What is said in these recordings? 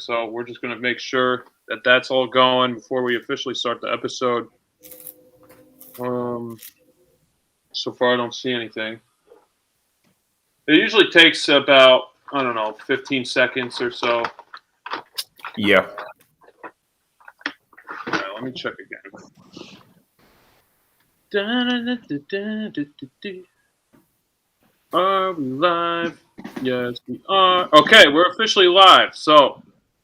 yet, so we're just going to make sure that that's all going before we officially start the episode. So far, I don't see anything. It usually takes about, 15 seconds or so. Yeah. All right, let me check again. Are we live? Yes, we are. Okay, we're officially live. So,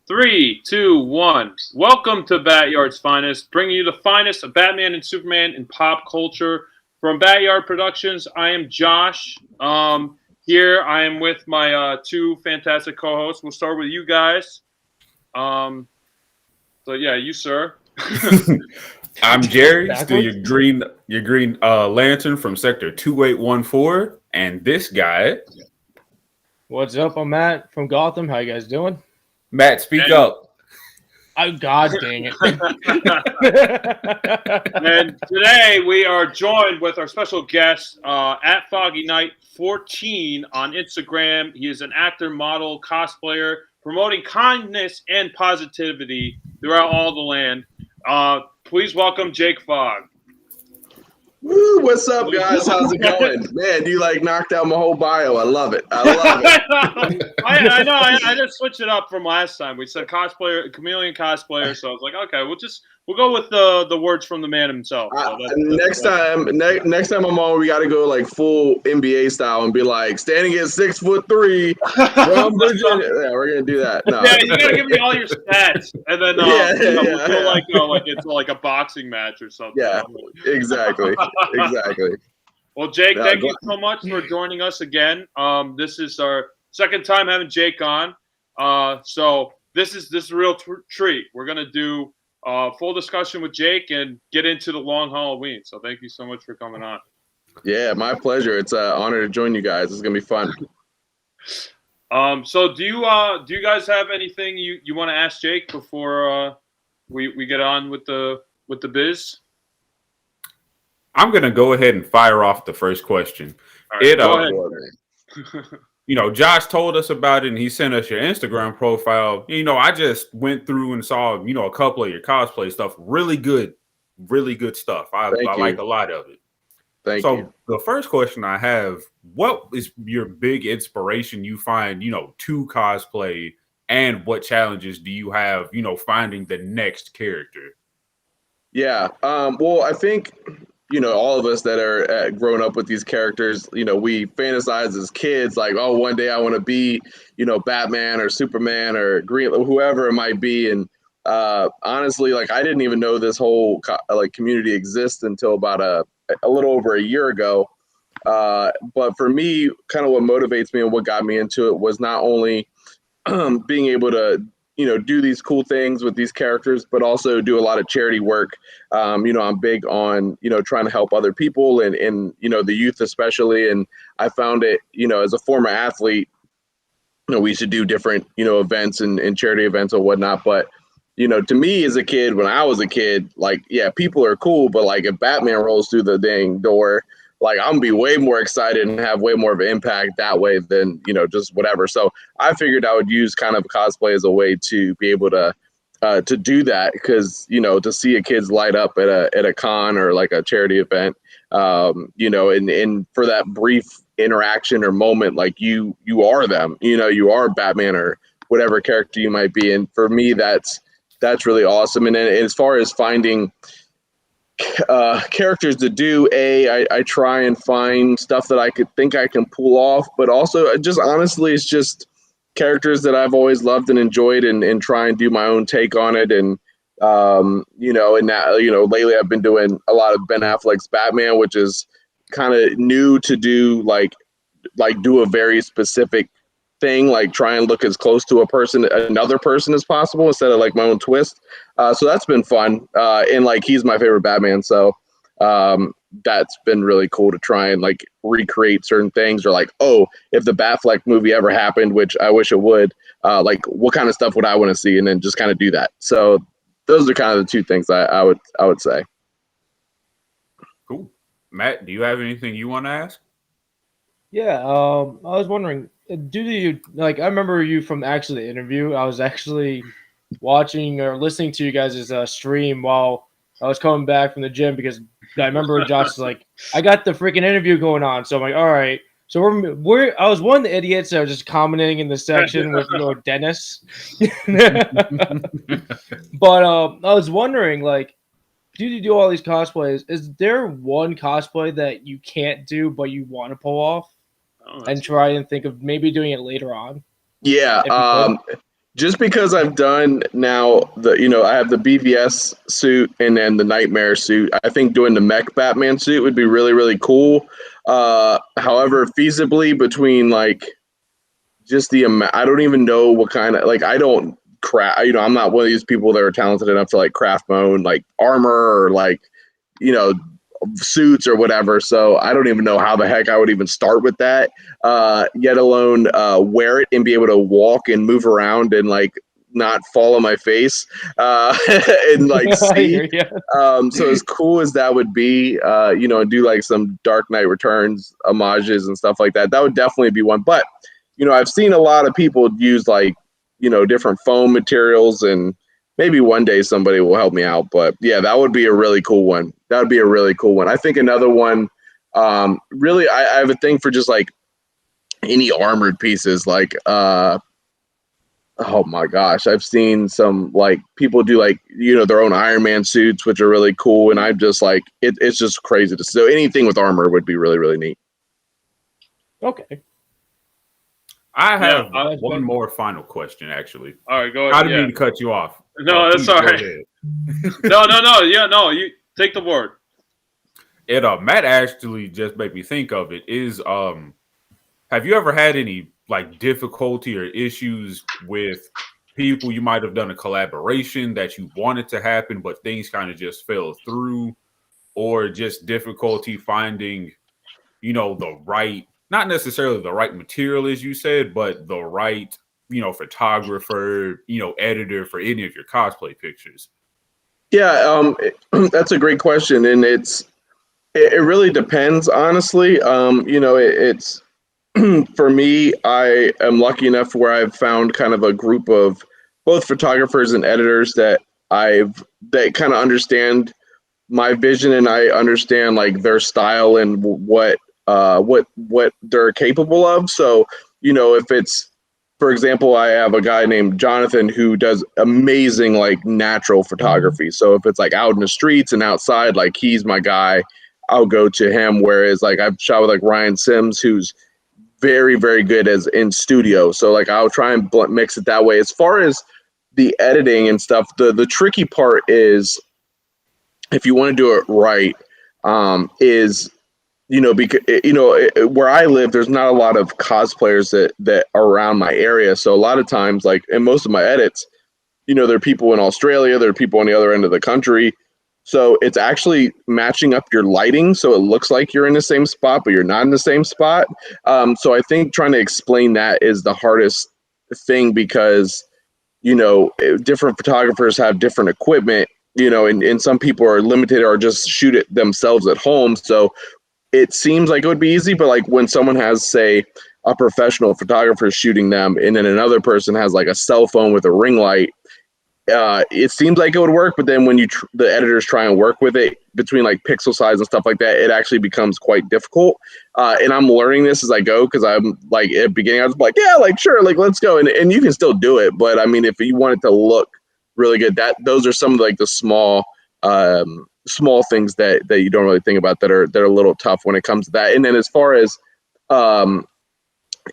3, 2, 1. Welcome to BatYard's Finest, bringing you the finest of Batman and Superman in pop culture. From BatYard Productions, I am Josh. Here I am with my two fantastic co-hosts. We'll start with you guys. So yeah, you sir. I'm Jerry, still your green lantern from Sector 2814, and this guy. What's up? I'm Matt from Gotham. How you guys doing? Matt, speak up. Oh, God dang it. And today we are joined with our special guest at Foggy Night 14 on Instagram. He is an actor, model, cosplayer, promoting kindness and positivity throughout all the land. Please welcome Jake Fogg. Woo, what's up, guys? How's it going? Man, you knocked out my whole bio. I love it. I know. I just switched it up from last time. We said cosplayer, chameleon cosplayer. So I was like, okay, we'll go with the words from the man himself. So next time I'm on, we got to go full NBA style and be like standing at 6'3" from Virginia. Yeah, we're gonna do that. No. Yeah, you gotta give me all your stats, and then we'll feel like it's like a boxing match or something. Yeah, exactly. Well, Jake, thank you so much for joining us again. This is our second time having Jake on. So this is a real treat. We're gonna do full discussion with Jake and get into the long Halloween. So thank you so much for coming on. Yeah, my pleasure. It's an honor to join you guys. It's gonna be fun. So do you guys have anything you want to ask Jake before we get on with the biz? I'm gonna go ahead and fire off the first question. Right, go ahead. Josh told us about it and he sent us your Instagram profile. I just went through and saw, a couple of your cosplay stuff. Really good stuff. I like a lot of it. Thank you. So the first question I have, what is your big inspiration you find, to cosplay, and what challenges do you have, finding the next character? Yeah. Well, I think all of us that are grown up with these characters, we fantasize as kids like, oh, one day I want to be, Batman or Superman or Green, whoever it might be. And honestly, I didn't even know this whole community exists until about a little over a year ago. But for me, kind of what motivates me and what got me into it was not only being able to do these cool things with these characters, but also do a lot of charity work. I'm big on, trying to help other people and the youth especially. And I found it, as a former athlete, we should do different, events and charity events or whatnot. But, to me as a kid, when I was a kid, people are cool, but if Batman rolls through the dang door, I'm gonna be way more excited and have way more of an impact that way than, just whatever. So I figured I would use kind of cosplay as a way to be able to do that because, to see a kids light up at a con or a charity event, and for that brief interaction or moment, you are them, you are Batman or whatever character you might be. And for me, that's really awesome. And then as far as finding characters to do, I try and find stuff that I can pull off, but also just honestly, it's just characters that I've always loved and enjoyed and try and do my own take on it. And, and now, lately I've been doing a lot of Ben Affleck's Batman, which is kind of new to do, do a very specific thing, try and look as close to another person as possible instead of my own twist. So that's been fun. And he's my favorite Batman. So that's been really cool to try and recreate certain things or if the Batfleck movie ever happened, which I wish it would, what kind of stuff would I want to see? And then just kind of do that. So those are kind of the two things I would say. Cool. Matt, do you have anything you want to ask? Yeah. I was wondering, do you like? I remember you from actually the interview. I was actually watching or listening to you guys' stream while I was coming back from the gym because I remember Josh was like, "I got the freaking interview going on," so I'm like, "All right." So we're I was one of the idiots that was just commenting in the section with Dennis, but I was wondering like. You do all these cosplays. Is there one cosplay that you can't do but you want to pull off and try and think of maybe doing it later on? Yeah. Just because I've done now I have the BVS suit and then the Nightmare suit. I think doing the mech Batman suit would be really, really cool. However, feasibly between like just the amount, I don't even know what kind of like I don't craft. I'm not one of these people that are talented enough to like craft my own like armor or like suits or whatever. So I don't even know how the heck I would even start with that. Yet alone wear it and be able to walk and move around and like not fall on my face and like see. So as cool as that would be, and do like some Dark Knight Returns homages and stuff like that. That would definitely be one. But I've seen a lot of people use like different foam materials, and maybe one day somebody will help me out. But yeah, that would be a really cool one. That would be a really cool one. I think another one, really, I have a thing for just like any armored pieces. Like, oh my gosh, I've seen some like people do like, their own Iron Man suits, which are really cool. And I'm just like, it's just crazy to see. So anything with armor would be really, really neat. Okay. I have one more final question, actually. All right, go ahead. I didn't mean to cut you off. No, that's all right. No. Yeah, no, you take the word. It Matt actually just made me think of it. Have you ever had any like difficulty or issues with people you might have done a collaboration that you wanted to happen, but things kind of just fell through, or just difficulty finding, the right, not necessarily the right material, as you said, but the right, photographer, editor for any of your cosplay pictures? Yeah, that's a great question, and it really depends, honestly. It's for me, I am lucky enough where I've found kind of a group of both photographers and editors that kind of understand my vision, and I understand like their style and what they're capable of. So, if it's, for example, I have a guy named Jonathan who does amazing like natural photography. So if it's like out in the streets and outside, like he's my guy, I'll go to him. Whereas like I've shot with like Ryan Sims, who's very, very good as in studio. So like I'll try and mix it that way. As far as the editing and stuff, the tricky part is, if you want to do it right, is because where I live, there's not a lot of cosplayers that are around my area. So a lot of times, like in most of my edits, there are people in Australia, there are people on the other end of the country. So it's actually matching up your lighting so it looks like you're in the same spot, but you're not in the same spot. So I think trying to explain that is the hardest thing, because different photographers have different equipment, and some people are limited or just shoot it themselves at home. So it seems like it would be easy, but like when someone has, say, a professional photographer shooting them, and then another person has like a cell phone with a ring light, it seems like it would work. But then when the editors try and work with it between like pixel size and stuff like that, it actually becomes quite difficult. And I'm learning this as I go, because I'm like at the beginning, I was like, yeah, like sure, like let's go, and you can still do it. But I mean, if you want it to look really good, those are some of like the small things that you don't really think about that are a little tough when it comes to that. And then as far as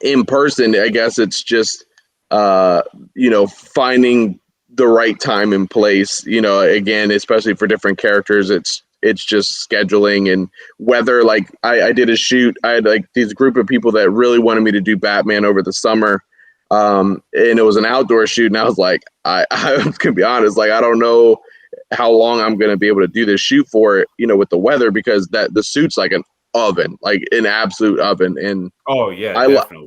in person, I guess it's just finding the right time and place. Again, especially for different characters, it's just scheduling and weather. Like I did a shoot. I had like these group of people that really wanted me to do Batman over the summer, and it was an outdoor shoot. And I was like, I can be honest, like I don't know how long I'm going to be able to do this shoot for, with the weather, because the suit's like an oven, like an absolute oven. And oh yeah, definitely.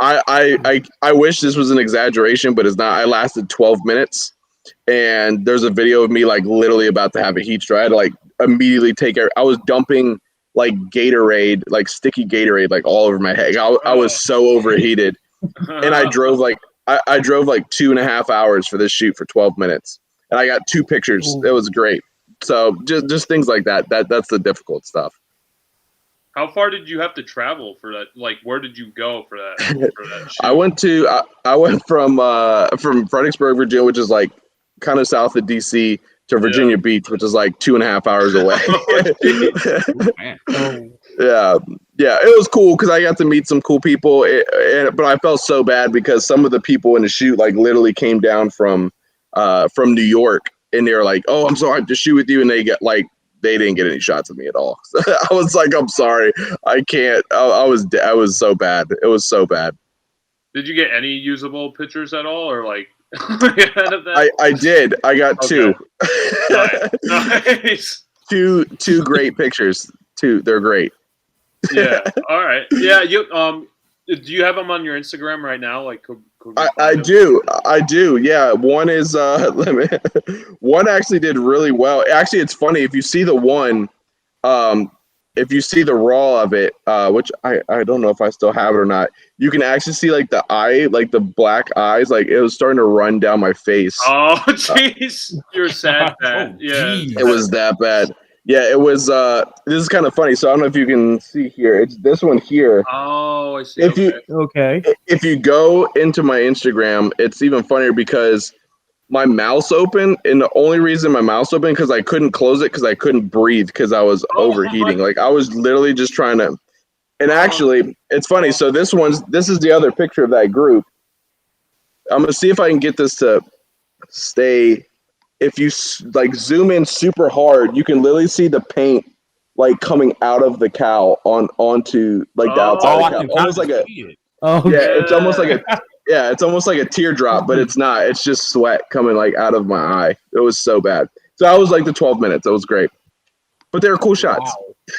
I wish this was an exaggeration, but it's not. I lasted 12 minutes, and there's a video of me like literally about to have a heat stroke. I had to like immediately I was dumping like Gatorade, like sticky Gatorade, like all over my head. I was so overheated, and I drove like 2.5 hours for this shoot for 12 minutes, and I got 2 pictures. Ooh. It was great. So just things like that. That's the difficult stuff. How far did you have to travel for that? Like, where did you go for that? Shoot? I went from Fredericksburg, Virginia, which is like kind of south of DC, to Virginia Beach, which is like 2.5 hours away. Yeah, it was cool because I got to meet some cool people. But I felt so bad because some of the people in the shoot like literally came down from New York, and they were like, "Oh, I'm sorry to shoot with you," and they didn't get any shots of me at all. So I was like, "I'm sorry, I can't." I was so bad. It was so bad. Did you get any usable pictures at all, or like? I did. I got 2. Nice. two great pictures. 2. They're great. Yeah. All right. Yeah. You do you have them on your Instagram right now? Like, I do. Yeah. One is one actually did really well. Actually, it's funny if you see the one, if you see the raw of it, which I don't know if I still have it or not. You can actually see like the eye, like the black eyes, like it was starting to run down my face. Oh, jeez, you're sad. Yeah, it was that bad. Yeah, it was. This is kind of funny. So I don't know if you can see here. It's this one here. Oh, I see. If you go into my Instagram, it's even funnier because my mouth's open, and the only reason my mouth's open because I couldn't close it because I couldn't breathe because I was overheating. Like I was literally just trying to. And actually, it's funny. So this is the other picture of that group. I'm gonna see if I can get this to stay. If you like zoom in super hard, you can literally see the paint like coming out of the cowl onto like the outside of the cowl. Almost like it's almost like it's almost like a teardrop, but it's not. It's just sweat coming like out of my eye. It was so bad. So I was like the 12 minutes. It was great, but they were cool shots.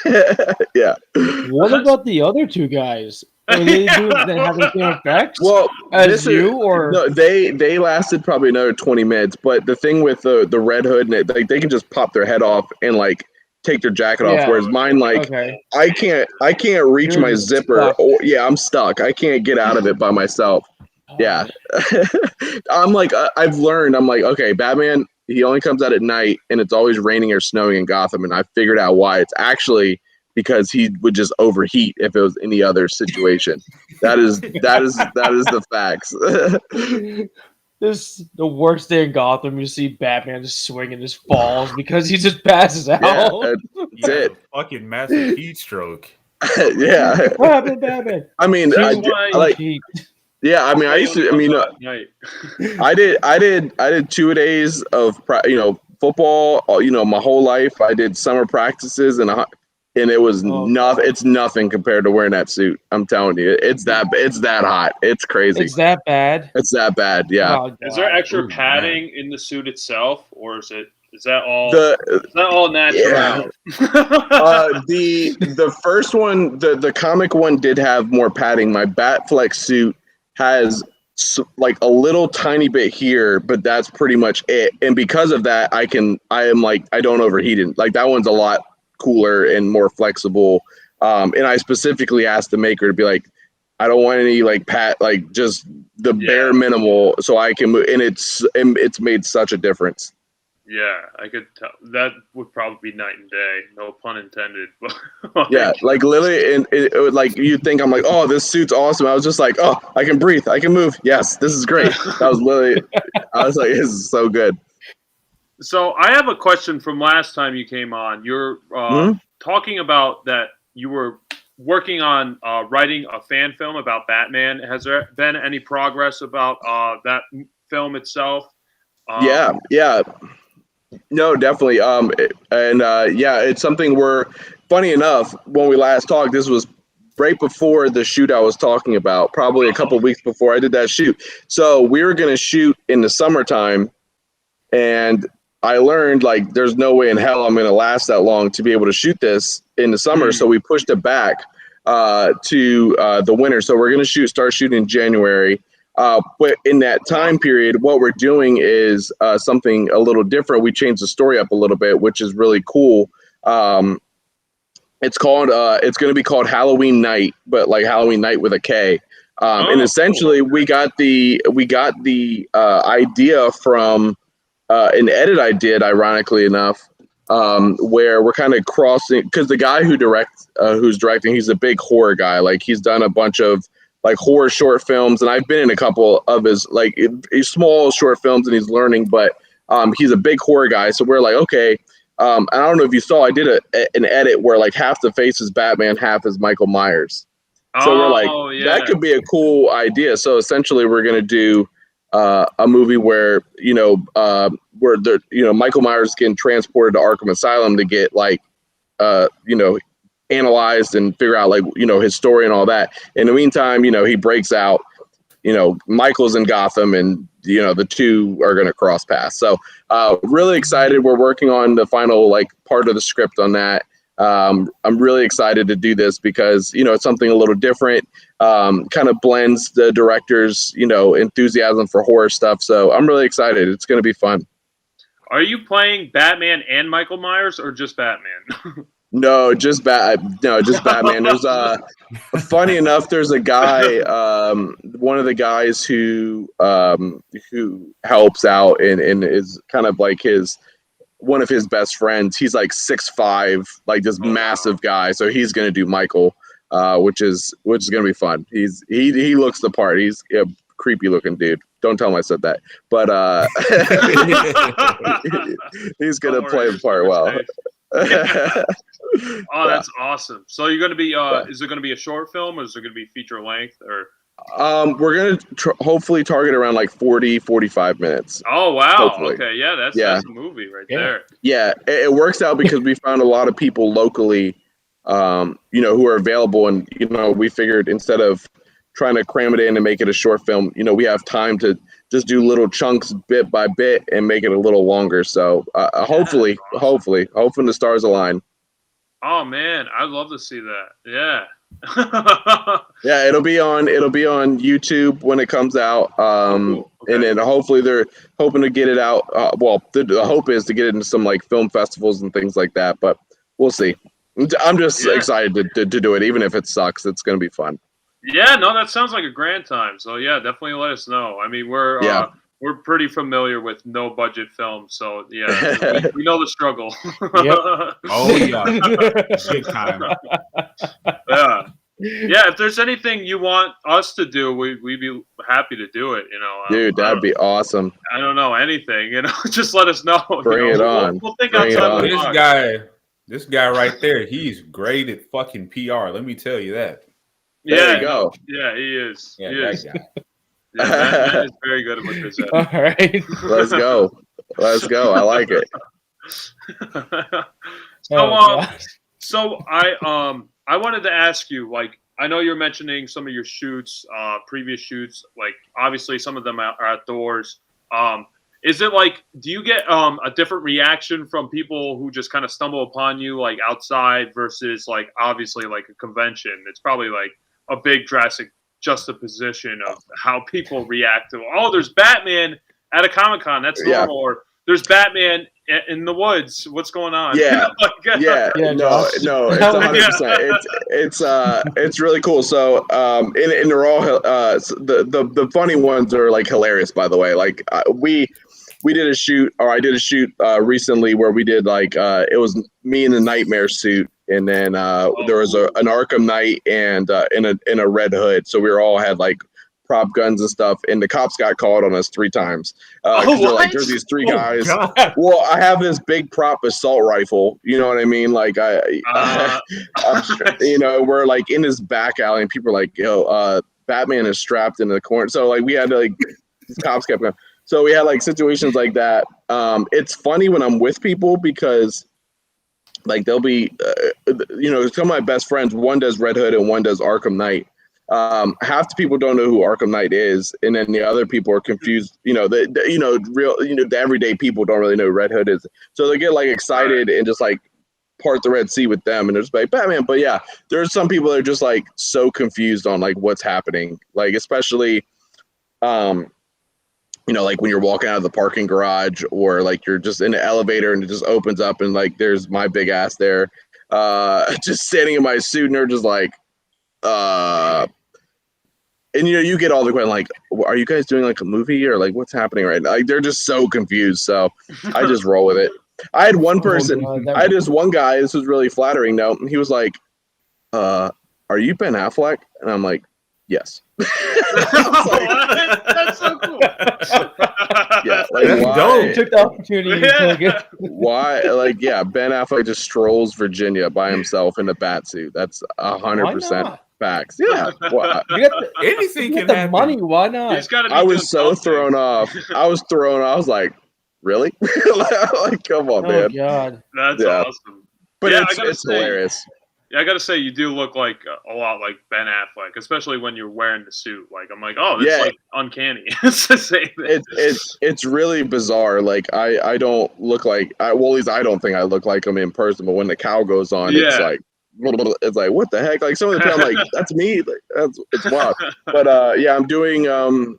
Wow. Yeah. What about the other 2 guys? Are they having the same effects? Well, or they lasted probably another 20 minutes. But the thing with the Red Hood, and like they can just pop their head off and like take their jacket off. Whereas mine, like I can't reach my zipper. I'm stuck. I can't get out of it by myself. Yeah. I'm like I've learned. I'm like, okay, Batman. He only comes out at night, and it's always raining or snowing in Gotham. And I figured out why. It's actually because he would just overheat if it was any other situation. That is the facts. This is the worst day in Gotham. You see Batman just swinging his falls because he just passes out. Yeah, that's it. Fucking massive heat stroke. Yeah. What happened, Batman? I mean, I used to. I mean, I did 2 days of football. My whole life. I did summer practices and it was nothing. It's nothing compared to wearing that suit. I'm telling you, it's that hot. It's crazy. It's that bad. It's that bad. Yeah. Oh, is there extra padding in the suit itself, or is that all natural? Yeah. The first one, the comic one, did have more padding. My Batflex suit has like a little tiny bit here, but that's pretty much it. And because of that, I don't overheat it. Like that one's a lot cooler and more flexible. And I specifically asked the maker to be like, I don't want any like just the bare minimal so I can move. And it's made such a difference. Yeah, I could tell. That would probably be night and day. No pun intended. Yeah, like literally, and it would, like you'd think I'm like, oh, this suit's awesome. I was just like, oh, I can breathe, I can move. Yes, this is great. That was literally, I was like, this is so good. So I have a question from last time you came on. You're talking about that you were working on writing a fan film about Batman. Has there been any progress about that film itself? Yeah. No, definitely. It's something funny enough, when we last talked, this was right before the shoot I was talking about, probably a couple weeks before I did that shoot. So we were going to shoot in the summertime, and I learned like there's no way in hell I'm going to last that long to be able to shoot this in the summer. So we pushed it back to the winter. So we're going to start shooting in January. But in that time period, what we're doing is something a little different. We changed the story up a little bit, which is really cool. It's going to be called Halloween Night, but like Halloween Night with a K. And essentially, cool. we got the idea from an edit I did, ironically enough, where we're kind of crossing, because the guy who's directing, he's a big horror guy. Like, he's done a bunch of like horror short films, and I've been in a couple of his like small short films, and he's learning, but he's a big horror guy. So we're like, okay. I don't know if you saw, I did an edit where like half the face is Batman, half is Michael Myers. So we're like, that could be a cool idea. So essentially, we're gonna do a movie where Michael Myers getting transported to Arkham Asylum to get like analyzed and figure out like his story and all that. In the meantime, he breaks out. Michael's in Gotham, and the two are going to cross paths. So really excited. We're working on the final like part of the script on that. I'm really excited to do this because it's something a little different. Kind of blends the director's enthusiasm for horror stuff. So I'm really excited. It's going to be fun. Are you playing Batman and Michael Myers, or just Batman? No, just Batman. There's funny enough, there's a guy, one of the guys who helps out and is kind of like one of his best friends. He's like 6'5", like this massive guy. So he's gonna do Michael, which is gonna be fun. He looks the part. He's a creepy looking dude. Don't tell him I said that, but he's gonna play the part well. Oh, that's awesome. So you're going to be is it going to be a short film, or is it going to be feature length, or we're going to hopefully target around like 45 minutes. Oh wow. Hopefully. Okay, yeah, that's a movie right there. Yeah, it works out because we found a lot of people locally who are available, and we figured instead of trying to cram it in and make it a short film, we have time to just do little chunks bit by bit and make it a little longer. So hopefully the stars align. Oh man, I'd love to see that. Yeah. Yeah, it'll be on YouTube when it comes out. Cool. Okay. And then hopefully they're hoping to get it out. The hope is to get it into some like film festivals and things like that, but we'll see. I'm just excited to do it. Even if it sucks, it's going to be fun. Yeah, no, that sounds like a grand time. So yeah, definitely let us know. I mean, we're pretty familiar with no budget films, so yeah, we know the struggle. Yep. Oh yeah, big time. Yeah. If there's anything you want us to do, we'd be happy to do it. Dude, that'd be awesome. I don't know anything. Just let us know. Bring it on. We'll think outside the box. This guy right there, he's great at fucking PR. Let me tell you that. There you go. Yeah, he is. Yeah, he is. That guy. Yeah, that is very good at what they said. All right. Let's go. I like it. So I wanted to ask you, like, I know you're mentioning some of your shoots, previous shoots, like obviously some of them are outdoors. Is it like, do you get a different reaction from people who just kind of stumble upon you like outside versus like obviously like a convention? It's probably like a big drastic juxtaposition of how people react to, oh, there's Batman at a Comic-Con, that's normal, or there's Batman in the woods, what's going on? No, it's 100%. It's really cool. So and they're all the funny ones are like hilarious, by the way. Like we did a shoot, or I did a shoot recently where we did like it was me in the Nightmare suit, and then there was an Arkham Knight and in a Red Hood. So we all had like prop guns and stuff, and the cops got called on us 3 times. They're like, there's these 3 guys. Well, I have this big prop assault rifle. You know what I mean? Like we're like in this back alley, and people are like, yo, Batman is strapped in the corner. So like we had to like, these cops kept going. So we had like situations like that. It's funny when I'm with people because like they'll be, some of my best friends, one does Red Hood and one does Arkham Knight. Half the people don't know who Arkham Knight is, and then the other people are confused. The everyday people don't really know who Red Hood is, so they get like excited and just like part the Red Sea with them, and they're just like Batman. But yeah, there's some people that are just like so confused on like what's happening, like especially, like when you're walking out of the parking garage, or like you're just in the elevator and it just opens up and like there's my big ass there. just standing in my suit, and they're just like, and you get all the questions like, are you guys doing like a movie or like what's happening right now? Like they're just so confused. So I just roll with it. I had one person, I had this one guy. This was really flattering. Though he was like, "Are you Ben Affleck?" And I'm like, "Yes." That's so cool. Yeah, like why? You took the opportunity. You took it. Why? Like, yeah, Ben Affleck just strolls Virginia by himself in a bat suit. That's 100% facts. Yeah, Anything You can got the happen. money. Why not? He's gotta be I doing was so something. thrown off. I was like, really? Like, come on, Oh man. God. That's Yeah. awesome. But Yeah, it's hilarious. Yeah, I gotta say, you do look like a lot like Ben Affleck, especially when you're wearing the suit. Like, I'm like, oh, that's like uncanny. It's the same thing. It's really bizarre. Like, I don't look like well, at least I don't think I look like him in person. But when the cow goes on, it's like what the heck? Like some of the time, I'm like, that's me. Like it's wild. But yeah, I'm doing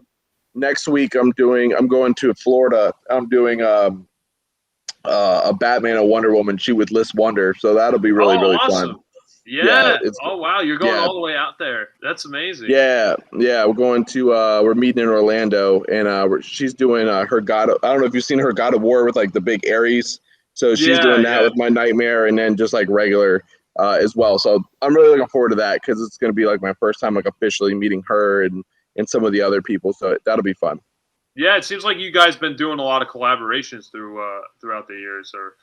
next week. I'm going to Florida. I'm doing a Batman and Wonder Woman shoot with Liz Wonder. So that'll be really awesome. fun. Yeah. Oh wow, you're going all the way out there. That's amazing. Yeah. We're going to we're meeting in Orlando, and she's doing her God. I don't know if you've seen her God of War with like the big Ares. So she's doing that with my Nightmare, and then just like regular as well. So I'm really looking forward to that because it's going to be like my first time like officially meeting her and some of the other people. So that'll be fun. Yeah, it seems like you guys been doing a lot of collaborations throughout the years, or.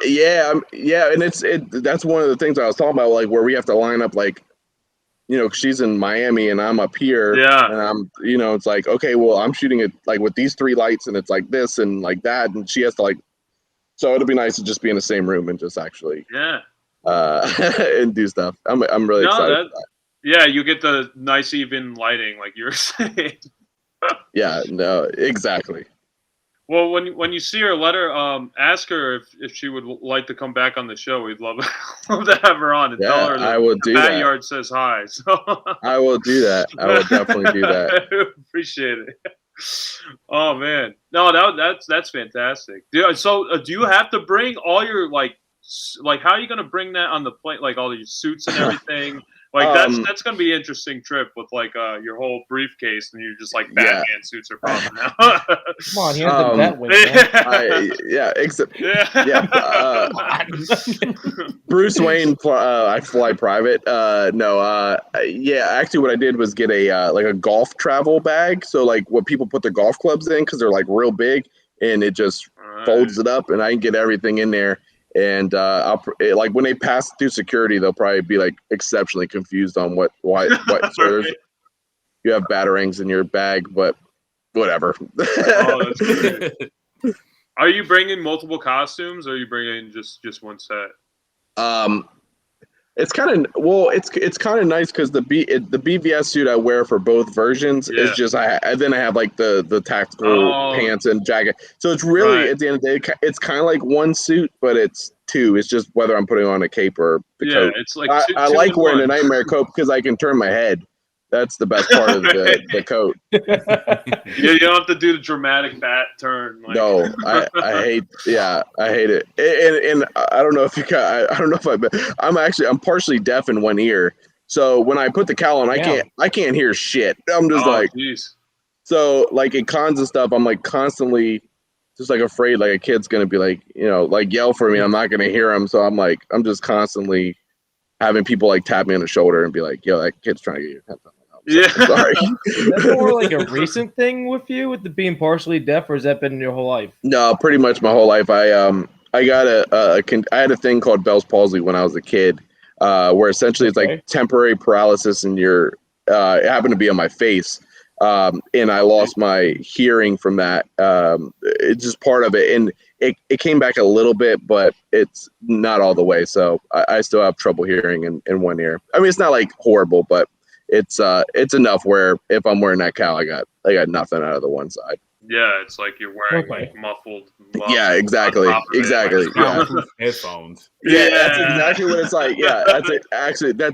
Yeah, and that's one of the things I was talking about, like where we have to line up, like, she's in Miami and I'm up here, and I'm, it's like, okay, well, I'm shooting it like with these 3 lights, and it's like this and like that, and she has to like, so it'll be nice to just be in the same room and just actually, and do stuff. I'm really excited for that. Yeah, you get the nice even lighting, like you were saying. Yeah, no, exactly. Well, when you see her, let her ask her if she would like to come back on the show. We'd love to have her on and tell her that I will do that. BatYard says hi. So I will do that. I will definitely do that. I appreciate it. Oh man, no, that's fantastic. So do you have to bring all your like how are you gonna bring that on the plane? Like all your suits and everything. Like that's gonna be an interesting trip with like your whole briefcase, and you're just like Batman suits are popping out. Come on, he has the Batwing. Bruce Wayne. I fly private. Actually, what I did was get a like a golf travel bag. So like what people put their golf clubs in because they're like real big, and it just folds it up, and I can get everything in there. And like when they pass through security, they'll probably be like exceptionally confused on what. So you have batarangs in your bag, but whatever. That's great. Are you bringing multiple costumes, or are you bringing just one set? It's kind of it's kind of nice because the BVS suit I wear for both versions is just I have like the tactical pants and jacket, so it's really at the end of the day it's kind of like one suit, but it's 2. It's just whether I'm putting on a cape or the coat. It's like I like wearing a Nightmare coat because I can turn my head. That's the best part of the coat. You don't have to do the dramatic bat turn. Like. No, I hate it. And I don't know if I'm partially deaf in one ear. So when I put the cowl on, I can't hear shit. I'm just geez. So like at cons and stuff, I'm like constantly just like afraid like a kid's gonna be like, like yell for me. I'm not gonna hear him. So I'm just constantly having people like tap me on the shoulder and be like, yo, that kid's trying to get your attention. Sorry. That's more like a recent thing with you, with the being partially deaf, or has that been your whole life? No, pretty much my whole life. I got I had a thing called Bell's palsy when I was a kid, where essentially it's like temporary paralysis in your. It happened to be on my face, and I lost my hearing from that. It's just part of it, and it came back a little bit, but it's not all the way. So I still have trouble hearing in one ear. I mean, it's not like horrible, but it's enough where if I'm wearing that cowl, I got nothing out of the one side. Yeah, it's like you're wearing like muffled. Yeah, exactly. Yeah. Headphones. Yeah, that's exactly what it's like. Yeah, that's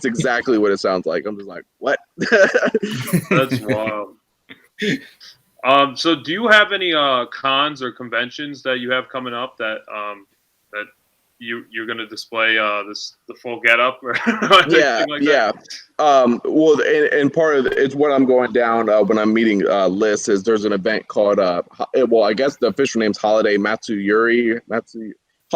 exactly what it sounds like. I'm just like, what? That's wild. So do you have any cons or conventions that you have coming up that you're gonna display the full getup or Yeah, anything like yeah. that? Well, and part of it's what I'm going down when I'm meeting Liz is there's an event called well, I guess the official name's Holiday Matsuyuri.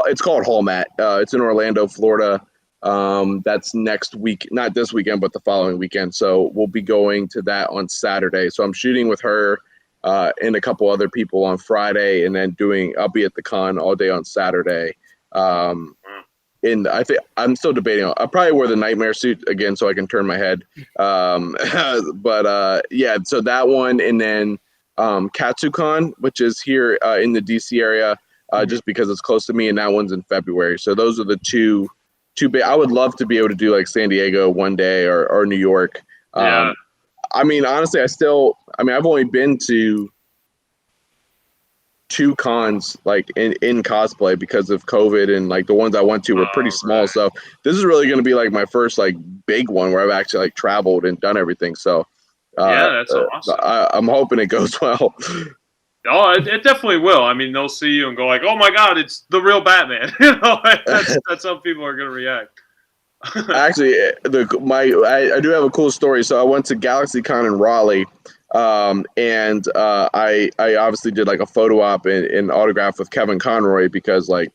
It's called Hallmat. It's in Orlando, Florida. That's next week, not this weekend, but the following weekend. So we'll be going to that on Saturday. So I'm shooting with her and a couple other people on Friday, and then I'll be at the con all day on Saturday. And I think I'm still debating. I'll probably wear the nightmare suit again so I can turn my head. But yeah, so that one, and then KatsuCon, which is here in the DC area, just because it's close to me, and that one's in February. So those are the two big. I would love to be able to do like San Diego one day or New York. Yeah. I mean, honestly, I've only been to 2 cons like in cosplay because of COVID, and like the ones I went to were pretty small. Right. So this is really going to be like my first like big one where I've actually like traveled and done everything. So That's awesome. I'm hoping it goes well. Oh, it definitely will. I mean, they'll see you and go like, "Oh my God, it's the real Batman." That's how people are gonna react. Actually, I do have a cool story. So I went to GalaxyCon in Raleigh, and I obviously did like a photo op and autograph with Kevin Conroy because like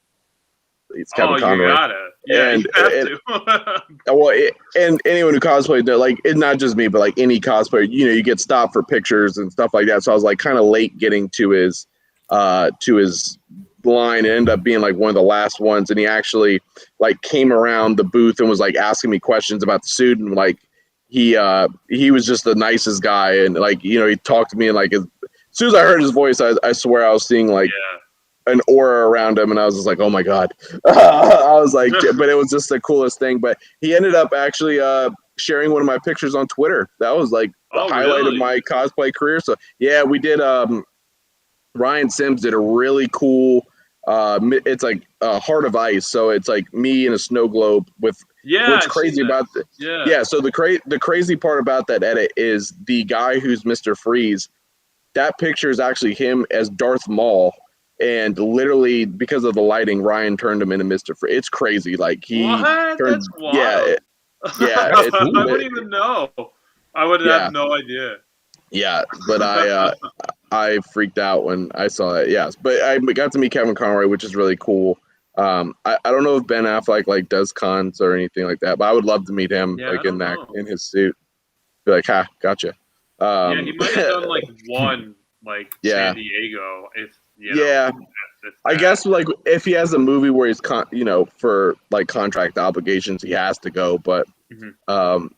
it's Kevin Conroy. You gotta. Yeah, and, you have to. Well, and anyone who cosplayed, like it's not just me, but like any cosplayer, you get stopped for pictures and stuff like that. So I was like kind of late getting to his line, and ended up being like one of the last ones. And he actually like came around the booth and was like asking me questions about the suit, and like he was just the nicest guy, and like he talked to me, and like as soon as I heard his voice, I swear I was seeing like an aura around him, and I was just like, oh my God. I was like, but it was just the coolest thing. But he ended up actually sharing one of my pictures on Twitter. That was like the highlight of my cosplay career. So yeah, we did Ryan Sims did a really cool it's like Heart of Ice, so it's like me in a snow globe with what's crazy about so the crazy part about that edit is the guy who's Mr. Freeze, that picture is actually him as Darth Maul. And literally, because of the lighting, Ryan turned him into Mr. Freeze. It's crazy. Like That's wild. Yeah. I wouldn't even know. I would have no idea. Yeah, but I freaked out when I saw that. Yes, but I got to meet Kevin Conroy, which is really cool. I don't know if Ben Affleck like does cons or anything like that, but I would love to meet him in his suit. Be like, ha, gotcha. He might have done like one like San Diego if. I guess like if he has a movie where he's for like contract obligations, he has to go. But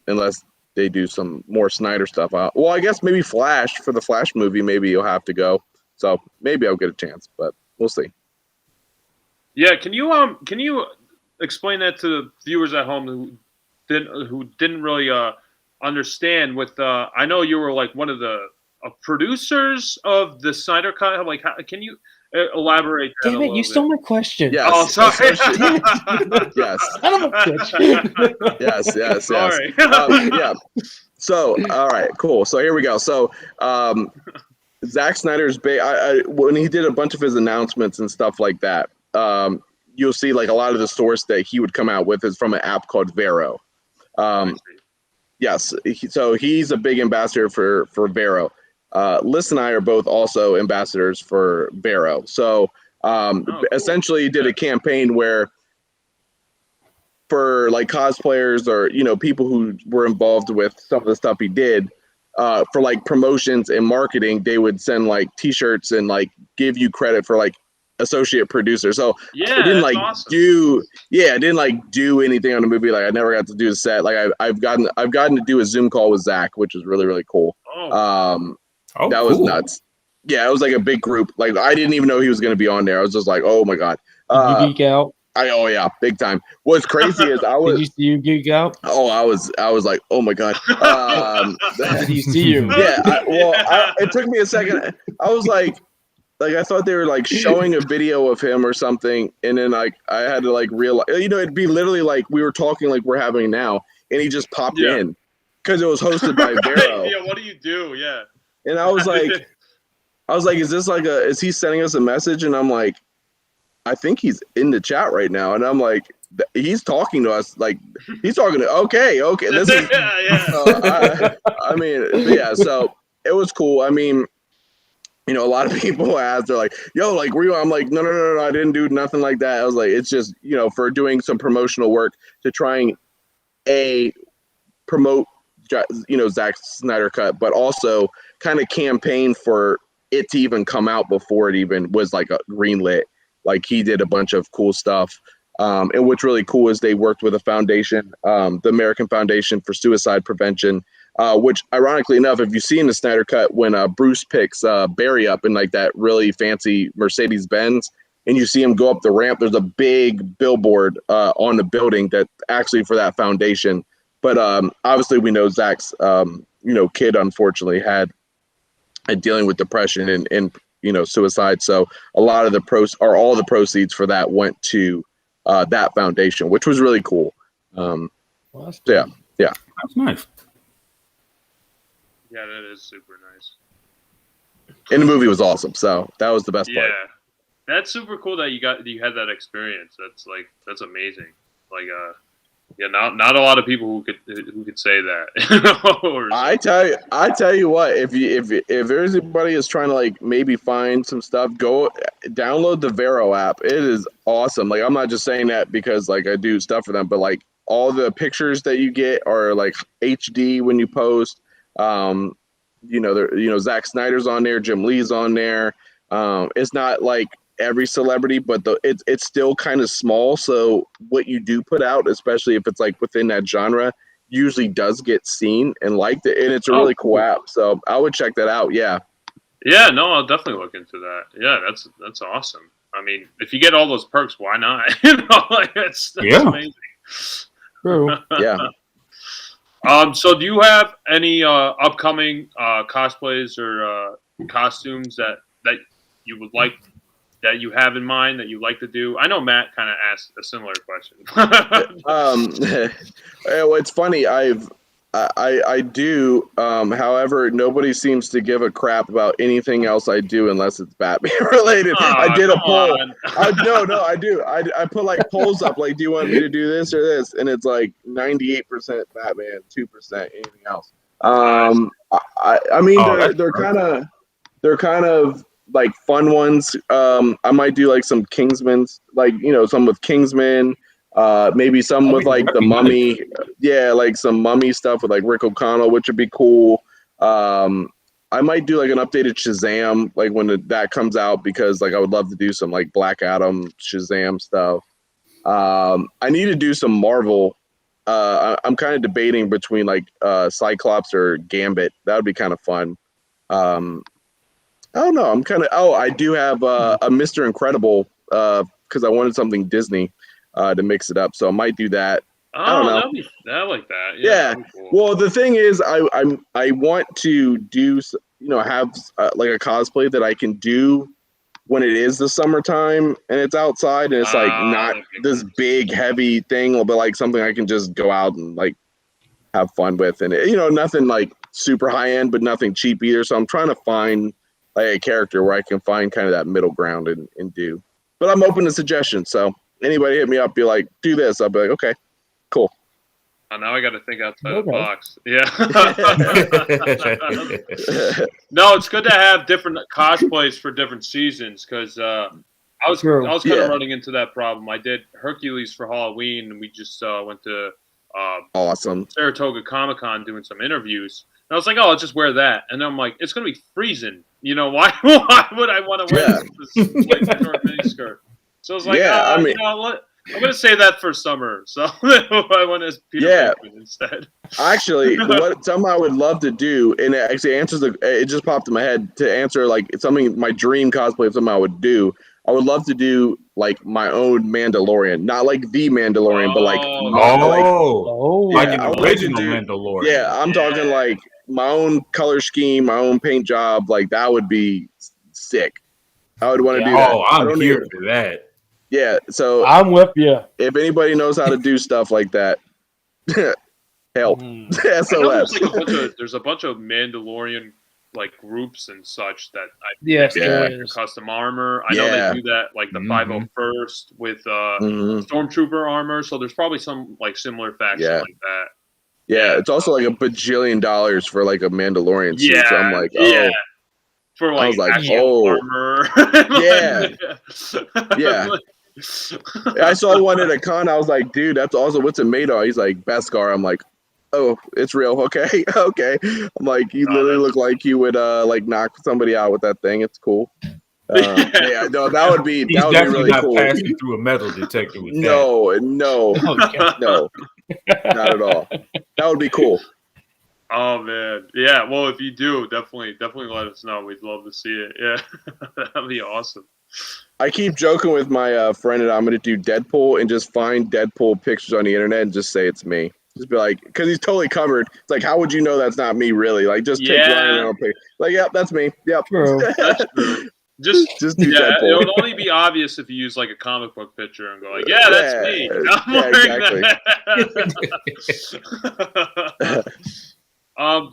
unless they do some more Snyder stuff, well, I guess maybe Flash for the Flash movie, maybe you'll have to go. So maybe I'll get a chance, but we'll see. Yeah, can you explain that to the viewers at home who didn't really understand? With I know you were like one of the producers of the Snyder Cut. Like, can you elaborate? Damn it! You stole my question. Yes. Oh, sorry. Yes. Son of a bitch. Yes. Sorry. Yeah. So, all right, cool. So here we go. So, Zack Snyder's when he did a bunch of his announcements and stuff like that, you'll see like a lot of the source that he would come out with is from an app called Vero. Yes. So he's a big ambassador for Vero. Liz and I are both also ambassadors for Vero. So essentially he did a campaign where for like cosplayers or, people who were involved with some of the stuff he did, for like promotions and marketing, they would send like t-shirts and like give you credit for like associate producer. So I didn't like awesome. I didn't like do anything on the movie. Like I never got to do the set. Like I've gotten to do a Zoom call with Zach, which was really, really cool. That was nuts. Yeah, it was like a big group. Like I didn't even know he was going to be on there. I was just like, oh my God. Did you geek out? Big time. What's crazy is Did you geek out? Oh, I was like, oh my God. Did he see you? Yeah. It took me a second. I was like I thought they were like showing a video of him or something, and then like I had to like realize, it'd be literally like we were talking like we're having now, and he just popped in because it was hosted by Vero. Yeah. What do you do? Yeah. And I was like, is this like is he sending us a message? And I'm like, I think he's in the chat right now, and I'm like, he's talking to us, like he's talking to. Okay, this is. I mean, yeah. So it was cool. I mean, you know, a lot of people ask, they're like, "Yo, like, were you?" I'm like, no, I didn't do nothing like that. I was like, it's just, you know, for doing some promotional work to try and promote, you know, Zack Snyder Cut, but also kind of campaign for it to even come out before it even was like a greenlit. Like he did a bunch of cool stuff. And what's really cool is they worked with a foundation, the American Foundation for Suicide Prevention, which ironically enough, if you've seen the Snyder Cut, when Bruce picks Barry up in like that really fancy Mercedes-Benz, and you see him go up the ramp, there's a big billboard on the building that actually for that foundation. But obviously we know Zach's, you know, kid unfortunately had dealing with depression and you know, suicide. So a lot of all the proceeds for that went to that foundation, which was really cool. Well, yeah. That's nice. Yeah, that is super nice. And the movie was awesome. So that was the best part. Yeah, that's super cool that you had that experience. That's amazing. Like, yeah, not a lot of people who could say that. I tell you what, if there's anybody is trying to like maybe find some stuff, go download the Vero app. It is awesome. Like, I'm not just saying that because like I do stuff for them, but like all the pictures that you get are like HD when you post. You know, Zack Snyder's on there, Jim Lee's on there. It's not like every celebrity, but it's still kind of small. So what you do put out, especially if it's like within that genre, usually does get seen and liked it. And it's a really cool app. So I would check that out. Yeah. Yeah, no, I'll definitely look into that. Yeah, that's awesome. I mean, if you get all those perks, why not? You know, like that's amazing. True. Yeah. So do you have any upcoming cosplays or costumes that you would like, that you have in mind that you like to do? I know Matt kind of asked a similar question. It's funny. I do. However, nobody seems to give a crap about anything else I do unless it's Batman related. I did a poll. No, I do. I put like polls up. Like, do you want me to do this or this? And it's like 98% Batman, 2% anything else. I mean, they're kind of like fun ones. I might do like some Kingsman's, like, you know, some with Kingsman. Maybe some with like the Mummy. Yeah, like some Mummy stuff with like Rick O'Connell, which would be cool. I might do like an updated Shazam, like when that comes out, because like I would love to do some like Black Adam Shazam stuff. I need to do some Marvel. I'm kind of debating between like Cyclops or Gambit. That would be kind of fun. I don't know. I do have a Mr. Incredible because I wanted something Disney to mix it up. So I might do that. I don't know. I like that. Yeah. Cool. Well, the thing is, I want to do, you know, have like a cosplay that I can do when it is the summertime and it's outside and it's like not this big heavy thing, but like something I can just go out and like have fun with, and you know, nothing like super high end, but nothing cheap either. So I'm trying to find like a character where I can find kind of that middle ground and do. But I'm open to suggestions. So anybody hit me up, be like, do this. I'll be like, okay, cool. Oh, now I got to think outside the box. Yeah. No, it's good to have different cosplays for different seasons, because I was kind of running into that problem. I did Hercules for Halloween, and we just went to awesome Saratoga Comic-Con doing some interviews. And I was like, oh, I'll just wear that. And then I'm like, it's going to be freezing. You know, why would I want to wear this like, short miniskirt? So I was like, I mean, you know what? I'm going to say that for summer. So I went as Peter Pinkman instead. Actually, something I would love to do, and it actually answers it just popped in my head to answer like something, my dream cosplay of something I would do. I would love to do like my own Mandalorian, not like the Mandalorian, but like an original Mandalorian. Yeah, I'm talking like my own color scheme, my own paint job. Like that would be sick. I would want to do that. Oh, I'm here for that. Yeah, so I'm with you. If anybody knows how to do stuff like that, help. SOS. There's a bunch of Mandalorian like groups and such that Yes, make there like is. custom armor. I know they do that like the 501st with stormtrooper armor. So there's probably some like similar faction like that. Yeah, it's also like $1 bajillion for like a Mandalorian suit. So I'm like, oh, for like, I was like, actual armor. Yeah. I saw one at a con. I was like, dude, that's awesome. What's it made of? He's like, Beskar. I'm like, oh, it's real. Okay, okay. I'm like, you literally look like you would like knock somebody out with that thing. It's cool. Yeah, no, that would be really not cool. Passing through a metal detector with no, no, Oh, not at all. That would be cool. Oh man, yeah. Well, if you do, definitely let us know. We'd love to see it. Yeah, that'd be awesome. I keep joking with my friend that I'm going to do Deadpool and just find Deadpool pictures on the internet and just say it's me. Just be like, because he's totally covered. It's like, how would you know that's not me, really? Like, just take Ryan Reynolds picture. Like, yep, that's me. Yep. True. That's true. Just do Deadpool. It would only be obvious if you use like a comic book picture and go like, yeah, that's me. I'm wearing that.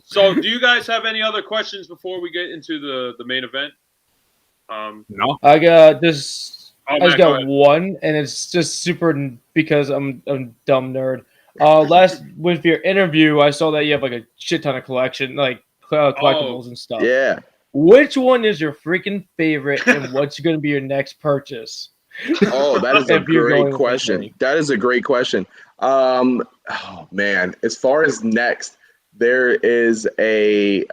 So do you guys have any other questions before we get into the main event? No. I got this. Oh, I just Matt, got one, and it's just super because I'm a dumb nerd. Last with your interview, I saw that you have like a shit ton of collections, like collectibles and stuff. Yeah. Which one is your freaking favorite, and what's going to be your next purchase? Oh, that is a great question. That is a great question. Oh man, as far as next, there is a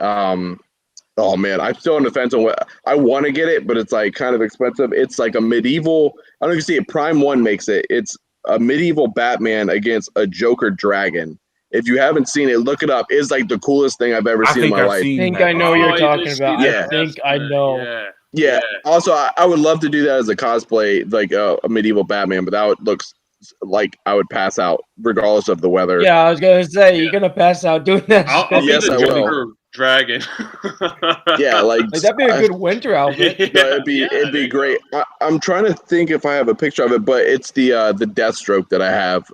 oh man, I'm still on the fence on what I want to get it, but it's like kind of expensive. It's like a medieval. I don't know if you see it. Prime One makes it. It's a medieval Batman against a Joker dragon. If you haven't seen it, look it up. It's like the coolest thing I've ever seen in my life. I think I know what you're talking about. Yeah. I think I know. Yeah. Also, I would love to do that as a cosplay, like a medieval Batman, but that looks like I would pass out regardless of the weather. Yeah, I was gonna say you're gonna pass out doing that. I'll yes, be the I Joker dragon. Yeah, like that'd be a good winter outfit. No, it'd be great. I'm trying to think if I have a picture of it, but it's the Deathstroke that I have.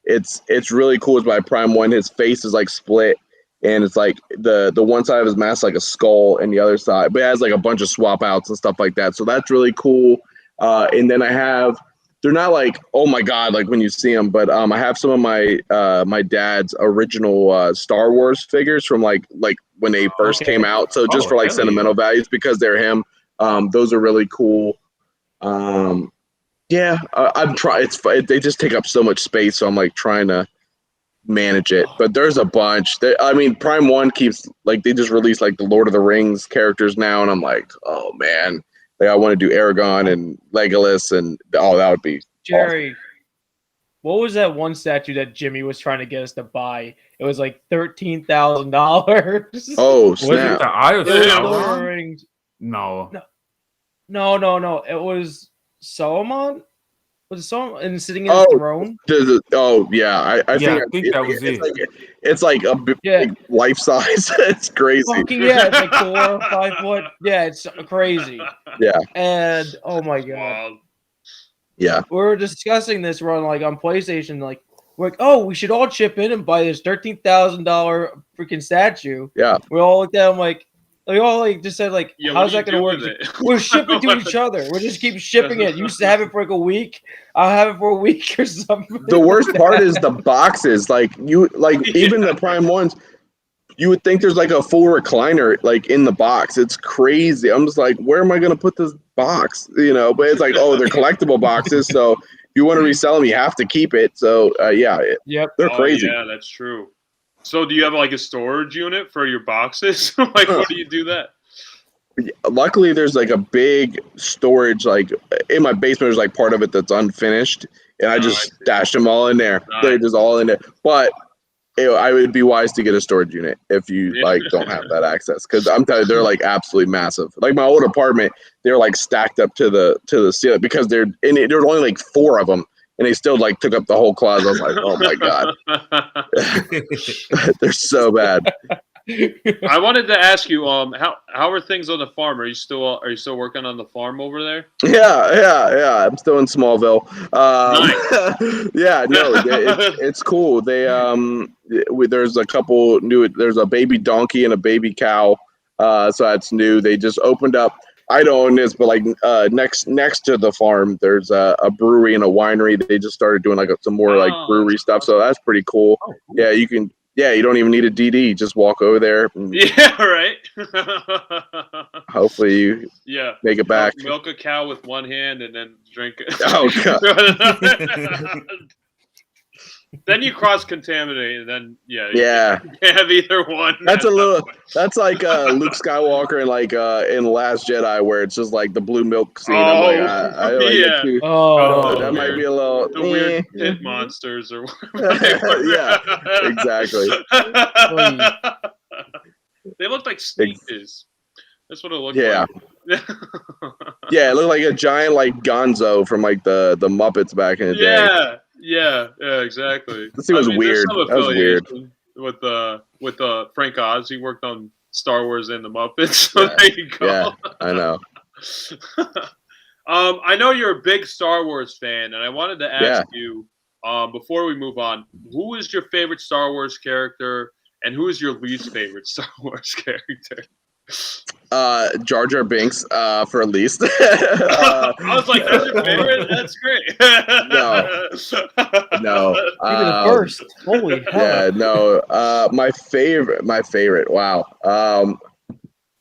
It's really cool. It's by Prime One. His face is like split, and it's like the one side of his mask like a skull, and the other side, but it has like a bunch of swap outs and stuff like that. So that's really cool. And then I have. They're not like, oh my god, like when you see them, but I have some of my my dad's original Star Wars figures from like when they first came out. So just for like sentimental values because they're him. Those are really cool. Yeah, I'm trying. They just take up so much space, so I'm like trying to manage it. But there's a bunch. I mean, Prime One keeps like they just released like the Lord of the Rings characters now, and I'm like, oh man. Like I want to do Aragon and Legolas and that would be Jerry. awesome. What was that one statue that Jimmy was trying to get us to buy? It was like $13,000. Oh, Was it snap. the Eye of Sauron? Rings. No. No. It was Solomon. Was it Solomon and sitting in the throne? Yeah. I think that was it. It's like a big life size. It's crazy. Fucking yeah, it's like 4 or 5 foot. Yeah, it's crazy. Yeah. And oh my god. Yeah. We were discussing this run like on PlayStation, like we're like, oh, we should all chip in and buy this $13,000 freaking statue. Yeah. We all looked at him like all like just said like, how's that gonna work? We're shipping to each other. We just keep shipping it. You used to have it for like a week. I'll have it for a week or something. The worst part is the boxes. Like even the Prime Ones, you would think there's like a full recliner like in the box. It's crazy. I'm just like, where am I gonna put this box? You know, but it's like, oh, they're collectible boxes, so if you want to resell them, you have to keep it. So they're crazy. Yeah, that's true. So do you have like a storage unit for your boxes? Like, how do you do that? Luckily, there's like a big storage, like in my basement, there's like part of it that's unfinished, and I just stashed them all in there. Nice. They're just all in there. But I would be wise to get a storage unit if you like don't have that access, because I'm telling you, they're like absolutely massive. Like my old apartment, they're like stacked up to the ceiling because there were only like 4 of them. And they still like took up the whole closet. I was like, oh my god, they're so bad. I wanted to ask you, how are things on the farm? Are you still working on the farm over there? Yeah. I'm still in Smallville. Nice. Yeah, no, it's cool. There's a couple new. There's a baby donkey and a baby cow. So that's new. They just opened up. I don't own this, but like next to the farm, there's a brewery and a winery. They just started doing like some more like brewery stuff. So that's pretty cool. Oh, cool. Yeah, you can. Yeah, you don't even need a DD. Just walk over there. And Yeah, right. hopefully you make it back. Milk a cow with one hand and then drink it. Oh God. Then you cross contaminate, and then you can't have either one. That's that's like Luke Skywalker and like in Last Jedi, where it's just like the blue milk scene. I'm like, I like it too. That might be a little the weird pit monsters or whatever. Yeah, exactly. They look like sneakers. That's what it looked like. Yeah, it looked like a giant like Gonzo from like the Muppets back in the day. Yeah, exactly. This thing was weird. That was weird. With Frank Oz, he worked on Star Wars and the Muppets. So there you go. Yeah, I know. I know you're a big Star Wars fan, and I wanted to ask you, before we move on, who is your favorite Star Wars character, and who is your least favorite Star Wars character? Jar Jar Binks, for at least. I was like, that's your favorite? That's great. No. Even the first. Holy hell. Yeah, no. My favorite. Wow.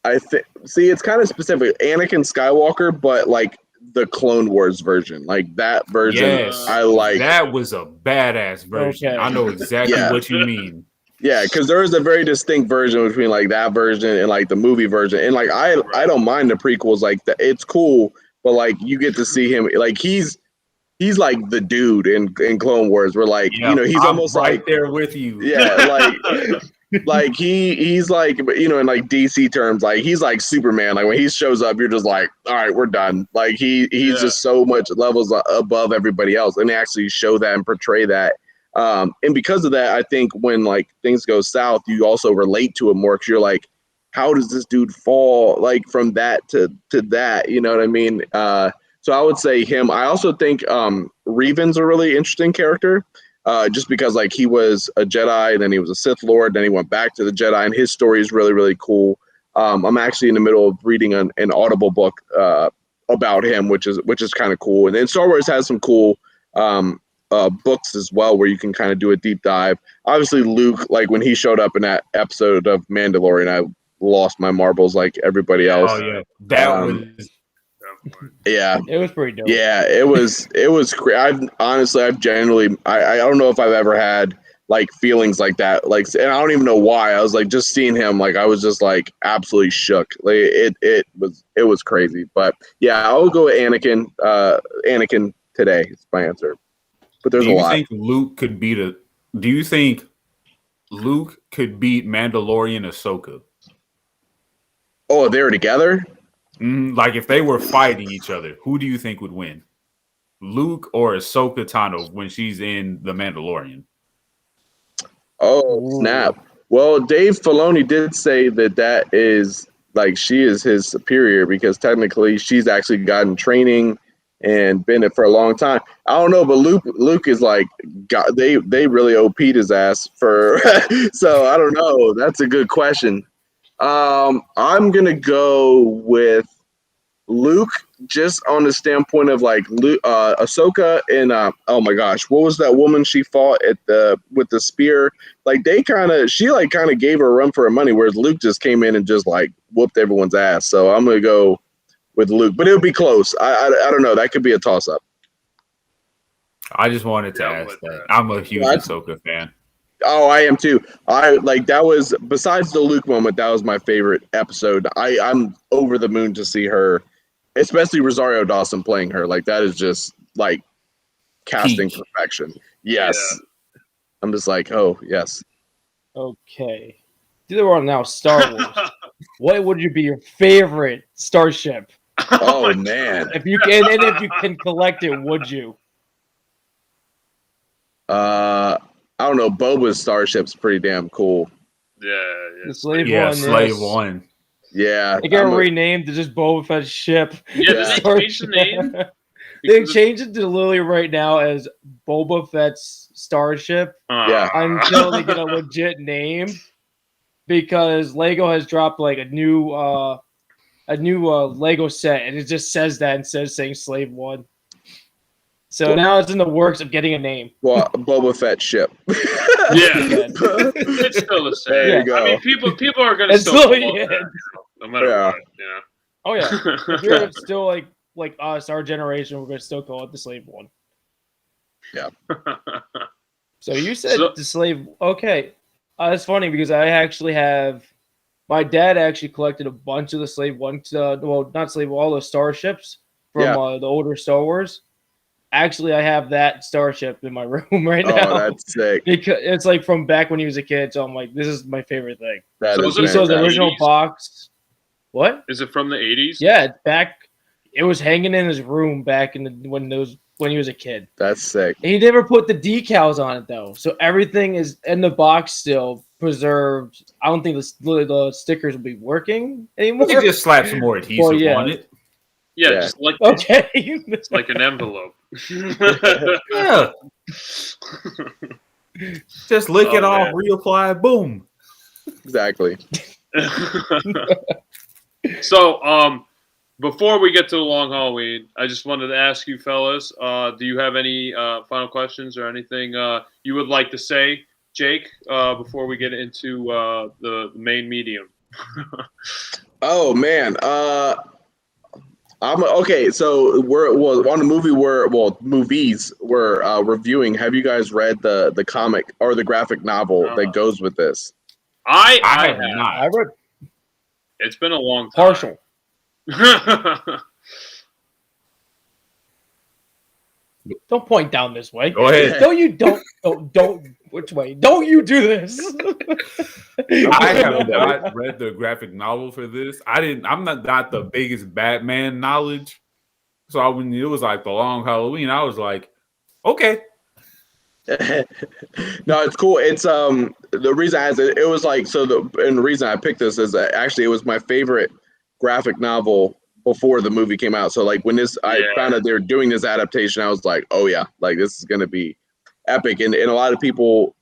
It's kind of specific. Anakin Skywalker, but like the Clone Wars version, like that version. Yes, I like. That was a badass version. Okay. I know exactly what you mean. Yeah, because there is a very distinct version between like that version and like the movie version, and like I don't mind the prequels, like it's cool, but like you get to see him, like he's like the dude in Clone Wars, where like he's almost right like there with you. Yeah, like he's like in like DC terms, like he's like Superman. Like when he shows up, you're just like, all right, we're done. Like he's just so much levels above everybody else, and they actually show that and portray that. And because of that, I think when like things go south, you also relate to him more because you're like, how does this dude fall like from that to that? You know what I mean? So I would say him. I also think Revan's a really interesting character, just because like he was a Jedi, and then he was a Sith Lord, then he went back to the Jedi, and his story is really, really cool. I'm actually in the middle of reading an Audible book about him, which is kind of cool. And then Star Wars has some cool books as well, where you can kind of do a deep dive. Obviously, Luke, like when he showed up in that episode of Mandalorian, I lost my marbles like everybody else. Oh yeah, that was. Yeah, it was pretty dope. Yeah, it was great. I've genuinely, I don't know if I've ever had like feelings like that. Like, and I don't even know why. I was like, just seeing him, like I was just like absolutely shook. Like it was crazy. But yeah, I'll go with Anakin. Anakin today is my answer. But there's a lot. Do you think Luke could beat Mandalorian Ahsoka? Oh, they were together? Like if they were fighting each other, who do you think would win? Luke or Ahsoka Tano when she's in The Mandalorian? Oh, snap. Well, Dave Filoni did say that is like she is his superior because technically she's actually gotten training and been it for a long time. I don't know, but Luke is like, God, they really OP'd his ass for. So I don't know. That's a good question. I'm gonna go with Luke just on the standpoint of like Ahsoka and oh my gosh, what was that woman she fought with the spear? Like she kind of gave her a run for her money, whereas Luke just came in and just like whooped everyone's ass. So I'm gonna go with Luke, but it would be close. I don't know. That could be a toss-up. I just wanted to ask that. I'm a huge Ahsoka fan. Oh, I am too. That was, besides the Luke moment, that was my favorite episode. I'm over the moon to see her, especially Rosario Dawson playing her. Like that is just like casting perfection. Yes. Yeah. I'm just like, oh yes. Okay. Do the one now, Star Wars. What would you be your favorite starship? Oh man! If you can collect it, would you? I don't know. Boba's starship's pretty damn cool. The Slave Yeah, One. Slave yes. One. Yeah, They got I'm a- renamed to just Boba Fett's ship. Yeah, Yeah. did they change the name? They Because changed it to literally right now as Boba Fett's starship Yeah. until they get a legit name, because Lego has dropped like a new Lego set, and it just says that instead of saying Slave One. So now it's in the works of getting a name. well, Boba Fett ship. Yeah. It's still the same. There you go. I mean, people are gonna It's still still- call it yeah. that, no matter Yeah. what. Yeah. Oh yeah, if you're still like us, our generation, we're gonna still call it the Slave One. So you said the Slave. Okay, it's funny because I actually have. My dad actually collected a bunch of the Slave One. Well, not Slave, all the starships from Yeah. the older Star Wars. Actually, I have that starship in my room right now. Oh, that's sick. Because it's like from back when he was a kid. So I'm like, this is my favorite thing. That So is is it He saw the fantastic. original 80s? box. What? Is it from the 80s? Yeah, it's back. It was hanging in his room back in when he was a kid. That's sick. And he never put the decals on it though, so everything is in the box still preserved. I don't think the stickers will be working anymore. You just slap some more adhesive Well, yeah. on it. Yeah, Yeah. just like Okay. it's like an envelope. Yeah. Just lick it Oh, off, man. reapply, boom. Exactly. So, before we get to the long Halloween, I just wanted to ask you fellas, do you have any final questions or anything you would like to say, Jake, before we get into the main medium? Oh man. I'm okay. So we're on the movie. Movies we're reviewing. Have you guys read the comic or the graphic novel that goes with this? I have have. not. I read It's been a long time. partial. Don't point down this way. Go ahead. No, you don't. Don't. Which way? Don't you do this? I have not read the graphic novel for this. I'm not the biggest Batman knowledge. So when it was like the long Halloween, I was like, okay. No, it's cool. It's the reason it was like and the reason I picked this is that actually it was my favorite graphic novel before the movie came out. So like when I found out they were doing this adaptation, I was like, oh yeah, like this is gonna be epic. And a lot of people,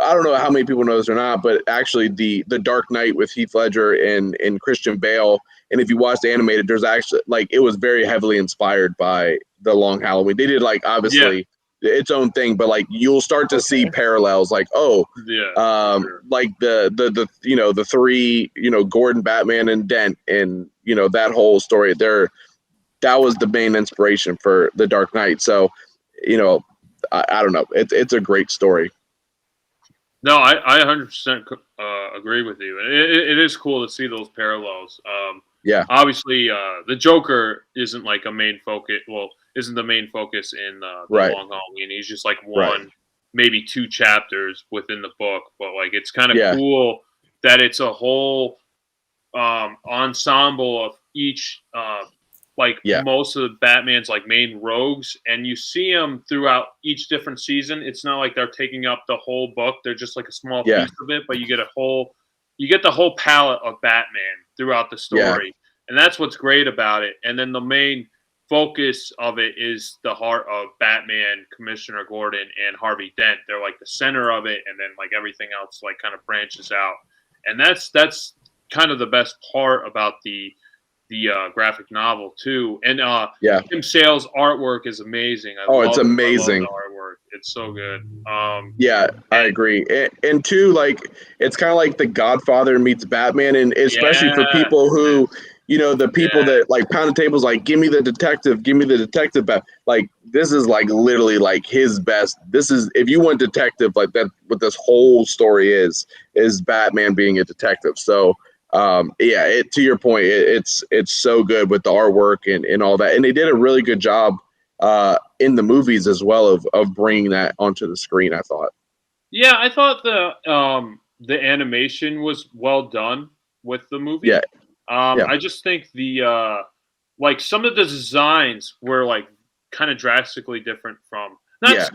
I don't know how many people know this or not, but actually the Dark Knight with Heath Ledger and Christian Bale, and if you watch the animated, there's actually like it was very heavily inspired by the Long Halloween. They did like obviously its own thing, but like you'll start to see parallels like like the three, Gordon, Batman, and Dent, and that whole story there, that was the main inspiration for the Dark Knight. So I don't know, it's a great story. No, I 100% agree with you. It is cool to see those parallels. Obviously, the Joker isn't like a main focus. Well, isn't the main focus in the Long Halloween. He's just like one, maybe two chapters within the book. But like, it's kind of cool that it's a whole ensemble of each. Most of Batman's like main rogues, and you see them throughout each different season. It's not like they're taking up the whole book; they're just like a small piece of it. But you get the whole palette of Batman throughout the story, and that's what's great about it. And then the main focus of it is the heart of Batman, Commissioner Gordon, and Harvey Dent. They're like the center of it, and then like everything else like kind of branches out, and that's kind of the best part about the graphic novel too. And Tim Sale's artwork is amazing. It's amazing. I love the artwork. It's so good. I agree. And two, like it's kind of like The Godfather meets Batman, and especially for people who, the people that like pound the tables, like give me the detective. Like this is like literally like his best. This is, if you want detective, like that, what this whole story is Batman being a detective. So to your point, it's so good with the artwork and all that, and they did a really good job in the movies as well of bringing that onto the screen. I thought. Yeah, I thought the animation was well done with the movie. I just think the like some of the designs were like kind of drastically different from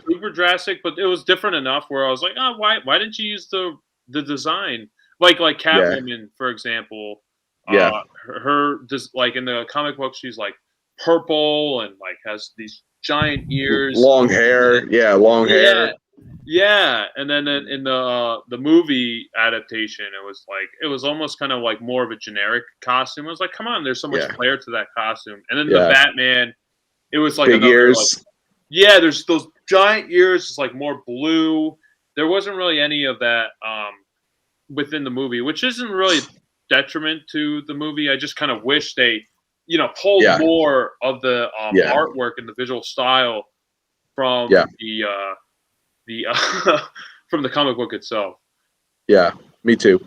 super drastic, but it was different enough where I was like, oh, why didn't you use the design like Catwoman, for example. Yeah. Her just like in the comic book, she's like purple and like has these giant ears, long hair. Yeah, long hair. Yeah, and then in the movie adaptation, it was almost kind of like more of a generic costume. I was like, come on, there's so much flair to that costume. And then the Batman, it was like big another ears. like, there's those giant ears. It's like more blue. There wasn't really any of that within the movie, which isn't really detriment to the movie. I just kind of wish they, pulled more of the artwork and the visual style from the from the comic book itself. Yeah, me too.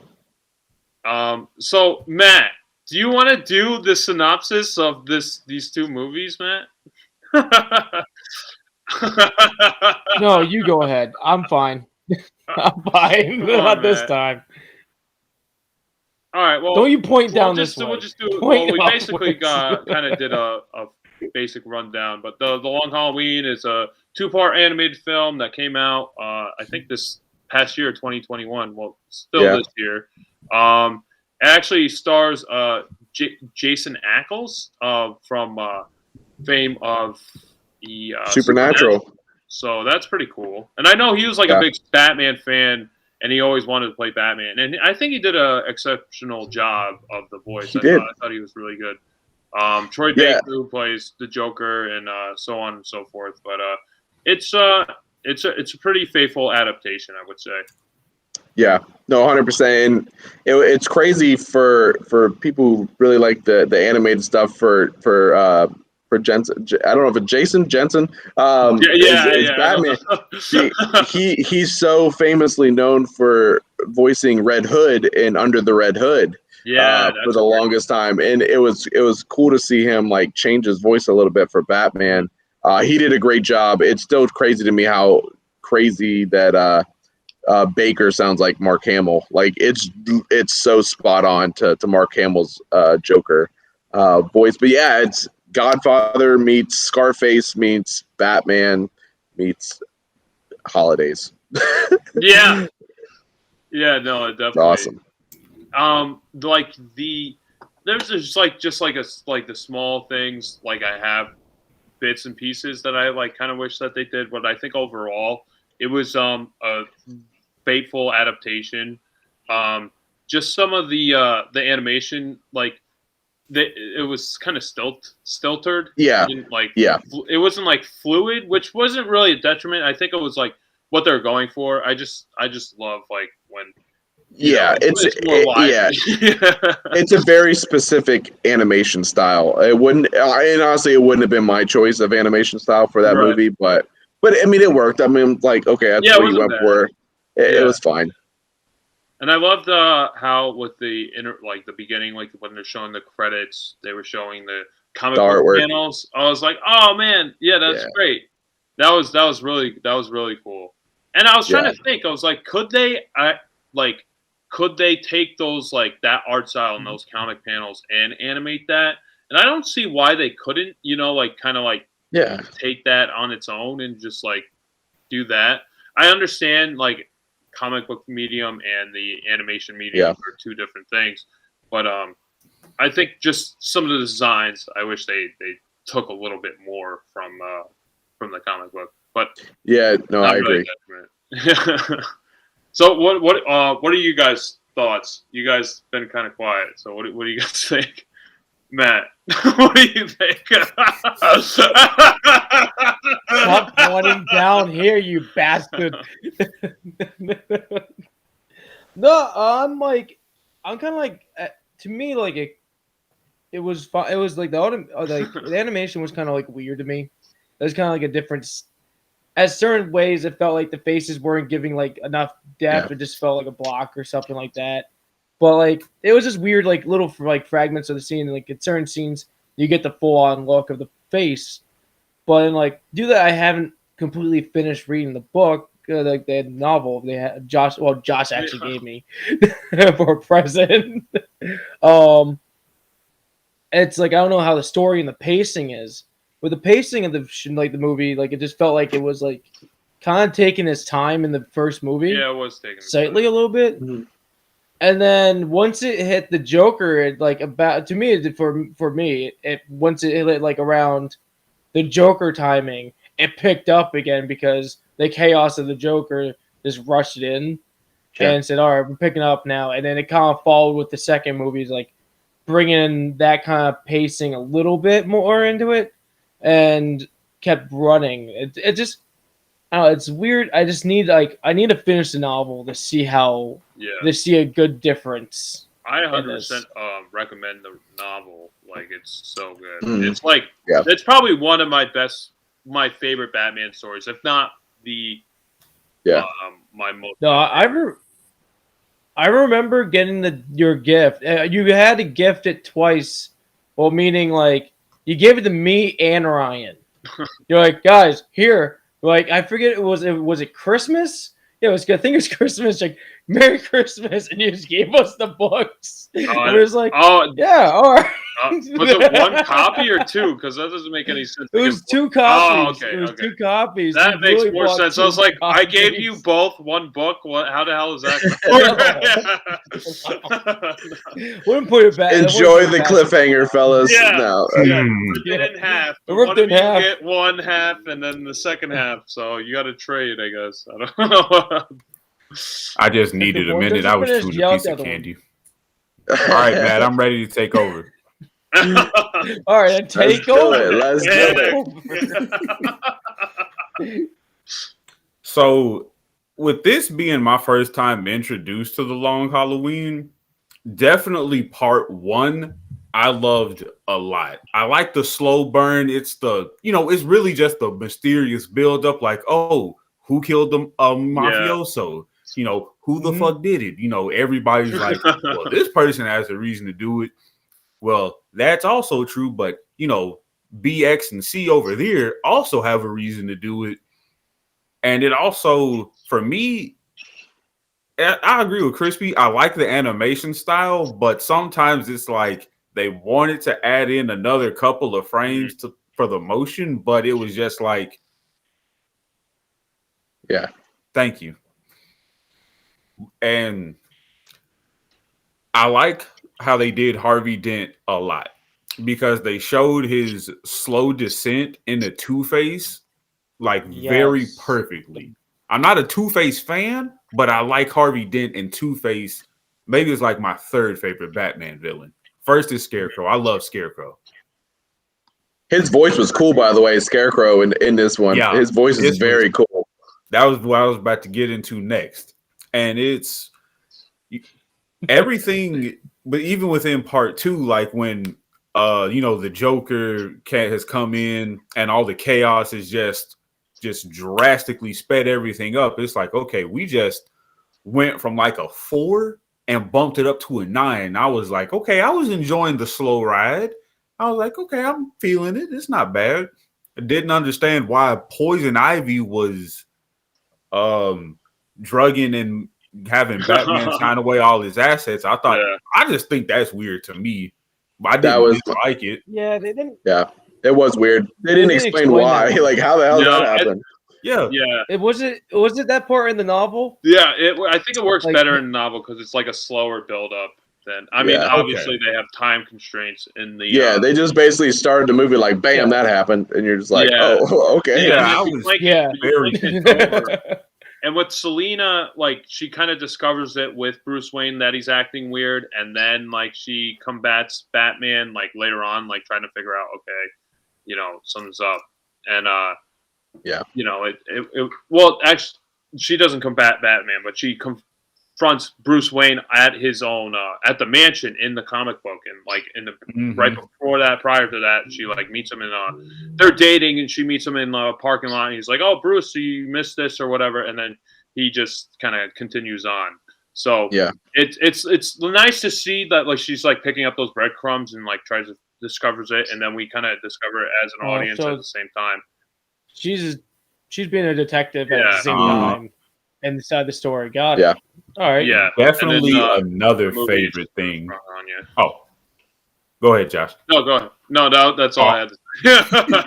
So Matt, do you want to do the synopsis of these two movies, Matt? No, you go ahead. I'm fine. I'm fine. Not this time. All right. Well, don't you point down this way. We'll just do. Well, we basically kind of did a basic rundown, but the Long Halloween is a 2-part animated film that came out, I think this past year, 2021. Well, still this year. It actually stars Jason Ackles from fame of the Supernatural. So that's pretty cool. And I know he was like a big Batman fan, and he always wanted to play Batman. And I think he did an exceptional job of the voice. I thought he was really good. Troy Baker, who plays the Joker, and so on and so forth. But it's a pretty faithful adaptation, I would say. Yeah, no, 100%. And it's crazy for people who really like the animated stuff for Jensen. I don't know if it's Jason Jensen. It's Batman. He's so famously known for voicing Red Hood in Under the Red Hood. For the longest time, and it was cool to see him like change his voice a little bit for Batman. He did a great job. It's still crazy to me how crazy that Baker sounds like Mark Hamill. Like it's so spot on to Mark Hamill's Joker voice. But yeah, it's Godfather meets Scarface meets Batman meets holidays. Yeah, no, definitely awesome. Like there's just the small things, like I have bits and pieces that I like kind of wish that they did, but I think overall it was a faithful adaptation. Just some of the animation, like it was kind of stilted. It wasn't like fluid, which wasn't really a detriment. I think it was like what they're going for. I just love like when. It's a very specific animation style. It wouldn't, and honestly, it wouldn't have been my choice of animation style for that movie, but I mean, it worked. I mean, like, okay, that's what you went for. It was fine. And I loved how with the the beginning, like when they're showing the credits, they were showing the comic book panels. I was like, oh man, that's great. That was really cool. And I was trying to think. I was like, could they take those like that art style and those comic panels and animate that? And I don't see why they couldn't, take that on its own and just like do that. I understand like comic book medium and the animation medium are two different things, but I think just some of the designs I wish they took a little bit more from the comic book. But I agree. So what are you guys' thoughts? You guys been kind of quiet. So what do you guys think, Matt? What do you think? Stop pointing down here, you bastard. No, I'm kind of like to me like it was fun. It was like the animation was kind of like weird to me. It was kind of like a difference. At certain ways, it felt like the faces weren't giving like enough depth. It just felt like a block or something like that. But like it was just weird, like little like fragments of the scene. Like in certain scenes, you get the full on look of the face. But in like I haven't completely finished reading the book, like the novel. They had Josh actually gave me for a present. It's like I don't know how the story and the pacing is. With the pacing of the movie, like it just felt like it was like kind of taking its time in the first movie. Yeah, it was taking slightly a little bit. Mm-hmm. And then once it hit the Joker, it like about to me it did for me it once it hit like around the Joker timing, it picked up again because the chaos of the Joker just rushed in and said, "All right, we're picking up now." And then it kind of followed with the second movies, like bringing in that kind of pacing a little bit more into it, and kept running. It just it's weird. I just need I need to finish the novel to see how to see a good difference. I 100% recommend the novel. Like, it's so good. It's like it's probably one of my favorite Batman stories, if not the my most. No, I remember getting your gift. You had to gift it twice. Well, meaning like you gave it to me and Ryan. You're like, guys, here. Like, I forget was it Christmas? Yeah, I think it was Christmas. Like, Merry Christmas, and you just gave us the books. It was like, yeah, all right. Was it one copy or two? Because that doesn't make any sense. It was two copies. Oh, okay. It was two copies. That makes more sense. I was like, I gave you both one book. What? How the hell is that? Wouldn't put it back. Enjoy the cliffhanger, fellas. Yeah. No. Ripped it in half. One of you get one half, and then the second half. So you got to trade, I guess. I don't know. I just needed a minute. I was chewing a piece of candy. All right, Matt, I'm ready to take over. All right, then take over. Let's do it. So, with this being my first time introduced to the Long Halloween, definitely part one I loved a lot. I like the slow burn. It's it's really just the mysterious build up. Like, oh, who killed the mafioso? Who the fuck did it? Everybody's like, well, this person has a reason to do it. Well, that's also true, but B, X, and C over there also have a reason to do it. And it also, for me, I agree with Crispy. I like the animation style, but sometimes it's like they wanted to add in another couple of frames for the motion, but it was just like, yeah, thank you. And I like how they did Harvey Dent a lot because they showed his slow descent into Two-Face very perfectly. I'm not a Two-Face fan, but I like Harvey Dent and Two-Face. Maybe it's like my third favorite Batman villain. First is Scarecrow. I love Scarecrow. His voice was cool, by the way, Scarecrow in this one. Yeah, his voice is very cool. That was what I was about to get into next. And it's everything, but even within part two, like when the Joker has come in and all the chaos is just drastically sped everything up. It's like, okay, we just went from like a 4 and bumped it up to a 9. I was like, okay, I was enjoying the slow ride. I was like, okay, I'm feeling it. It's not bad. I didn't understand why Poison Ivy was drugging and having Batman sign away all his assets. I thought, I just think that's weird to me. I didn't like it. Yeah, they didn't. Yeah, it was weird. They didn't explain why. Like, how the hell did that happen? Yeah. Was it that part in the novel? Yeah, I think it works better in the novel because it's like a slower build up. Obviously they have time constraints in the. Yeah, they just basically started the movie like, bam, that happened, and you're just like, oh, okay. And with Selina, like, she kind of discovers it with Bruce Wayne that he's acting weird, and then like she combats Batman like later on, like trying to figure out, okay, something's up, and well, actually, she doesn't combat Batman, but she confronts Bruce Wayne at his own at the mansion in the comic book, and like in the right before that, prior to that, she like meets him in they're dating, and she meets him in a parking lot, and he's like, "Oh, Bruce, you missed this or whatever," and then he just kind of continues on. So it's nice to see that like she's like picking up those breadcrumbs and like discovers it, and then we kind of discover it as an audience at the same time. She's being a detective at the same time inside the story. Got it. Yeah. All right. Yeah. Definitely another favorite thing. Oh, go ahead, Josh. No, go ahead. No, that's all I had to say.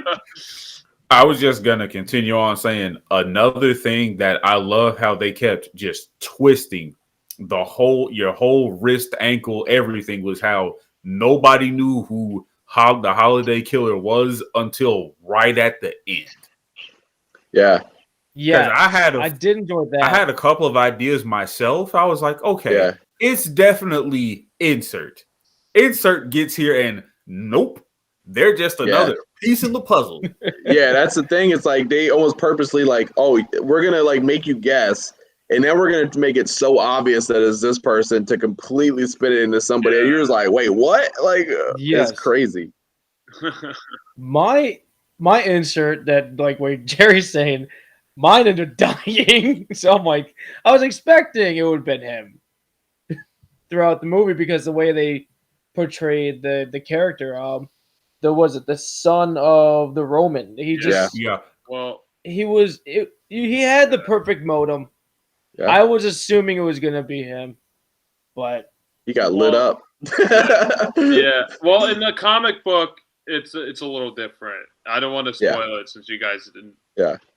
I was just going to continue on saying another thing that I love how they kept just twisting your whole wrist, ankle, everything was how nobody knew who the Holiday Killer was until right at the end. Yeah. Yeah, I did enjoy that. I had a couple of ideas myself. I was like, okay, Yeah. it's definitely Insert. Insert gets here and nope, they're just another piece in the puzzle. Yeah, that's the thing. It's like they almost purposely like, oh, we're gonna like make you guess, and then we're gonna make it so obvious that it's this person to completely spit it into somebody. And you're just like, wait, what? Like, Yes. it's crazy. My insert that like what Jerry's saying, mine ended up dying. So I'm like, I was expecting it would have been him throughout the movie because the way they portrayed the character. The son of the Roman. He just Well, he had the perfect modem. Yeah. I was assuming it was gonna be him, but he got lit up. Yeah. Well, in the comic book, it's a little different. I don't want to spoil it since you guys didn't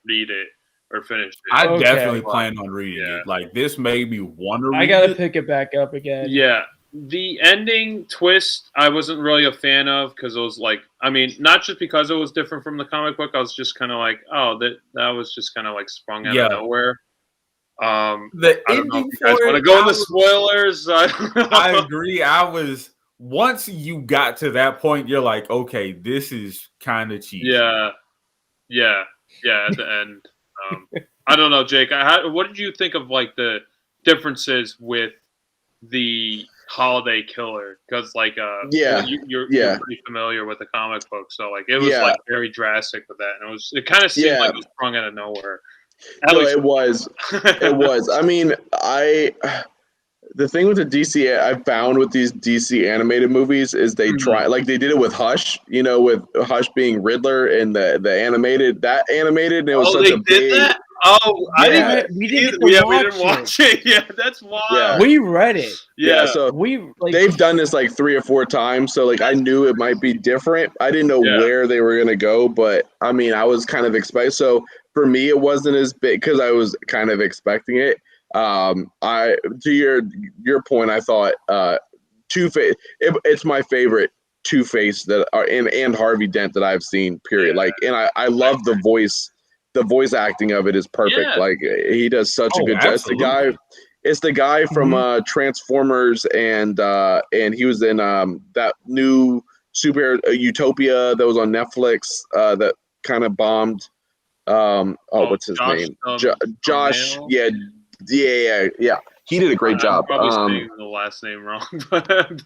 read it or finish it. I definitely plan on reading it. Like this made me want to read it. I gotta pick it back up again. Yeah. The ending twist I wasn't really a fan of because it was like, I mean, not just because it was different from the comic book. I was just kind of like, oh, that was just kind of like sprung out of nowhere. The I don't know if you guys want to go into spoilers. I agree. Once you got to that point, you're like, okay, this is kind of cheesy. Yeah. At the end, I don't know, Jake. What did you think of like the differences with the Holiday Killer? Because like, you're pretty familiar with the comic book, so like it was like very drastic with that, and it kind of seemed like it was sprung out of nowhere. It was. I mean, the thing with the DC I found with these DC animated movies is they try, like they did it with Hush, with Hush being Riddler and the animated, and it was such a big. That? Oh, we didn't watch it. Yeah, that's wild. Yeah. We read it. Yeah, so they've done this like 3 or 4 times, so like I knew it might be different. I didn't know where they were gonna go, but I mean, I was kind of expecting. So for me, it wasn't as big because I was kind of expecting it. To your point, I thought Two-Face. It's my favorite Two-Face that are and Harvey Dent that I've seen. Period. Like, and I love the voice. The voice acting of it is perfect. Yeah. Like he does such a good job. It's the guy from Transformers, and he was in that new superhero Utopia that was on Netflix that kind of bombed. What's his name? Josh. Yeah. He did a great job. I'm probably saying the last name wrong. But but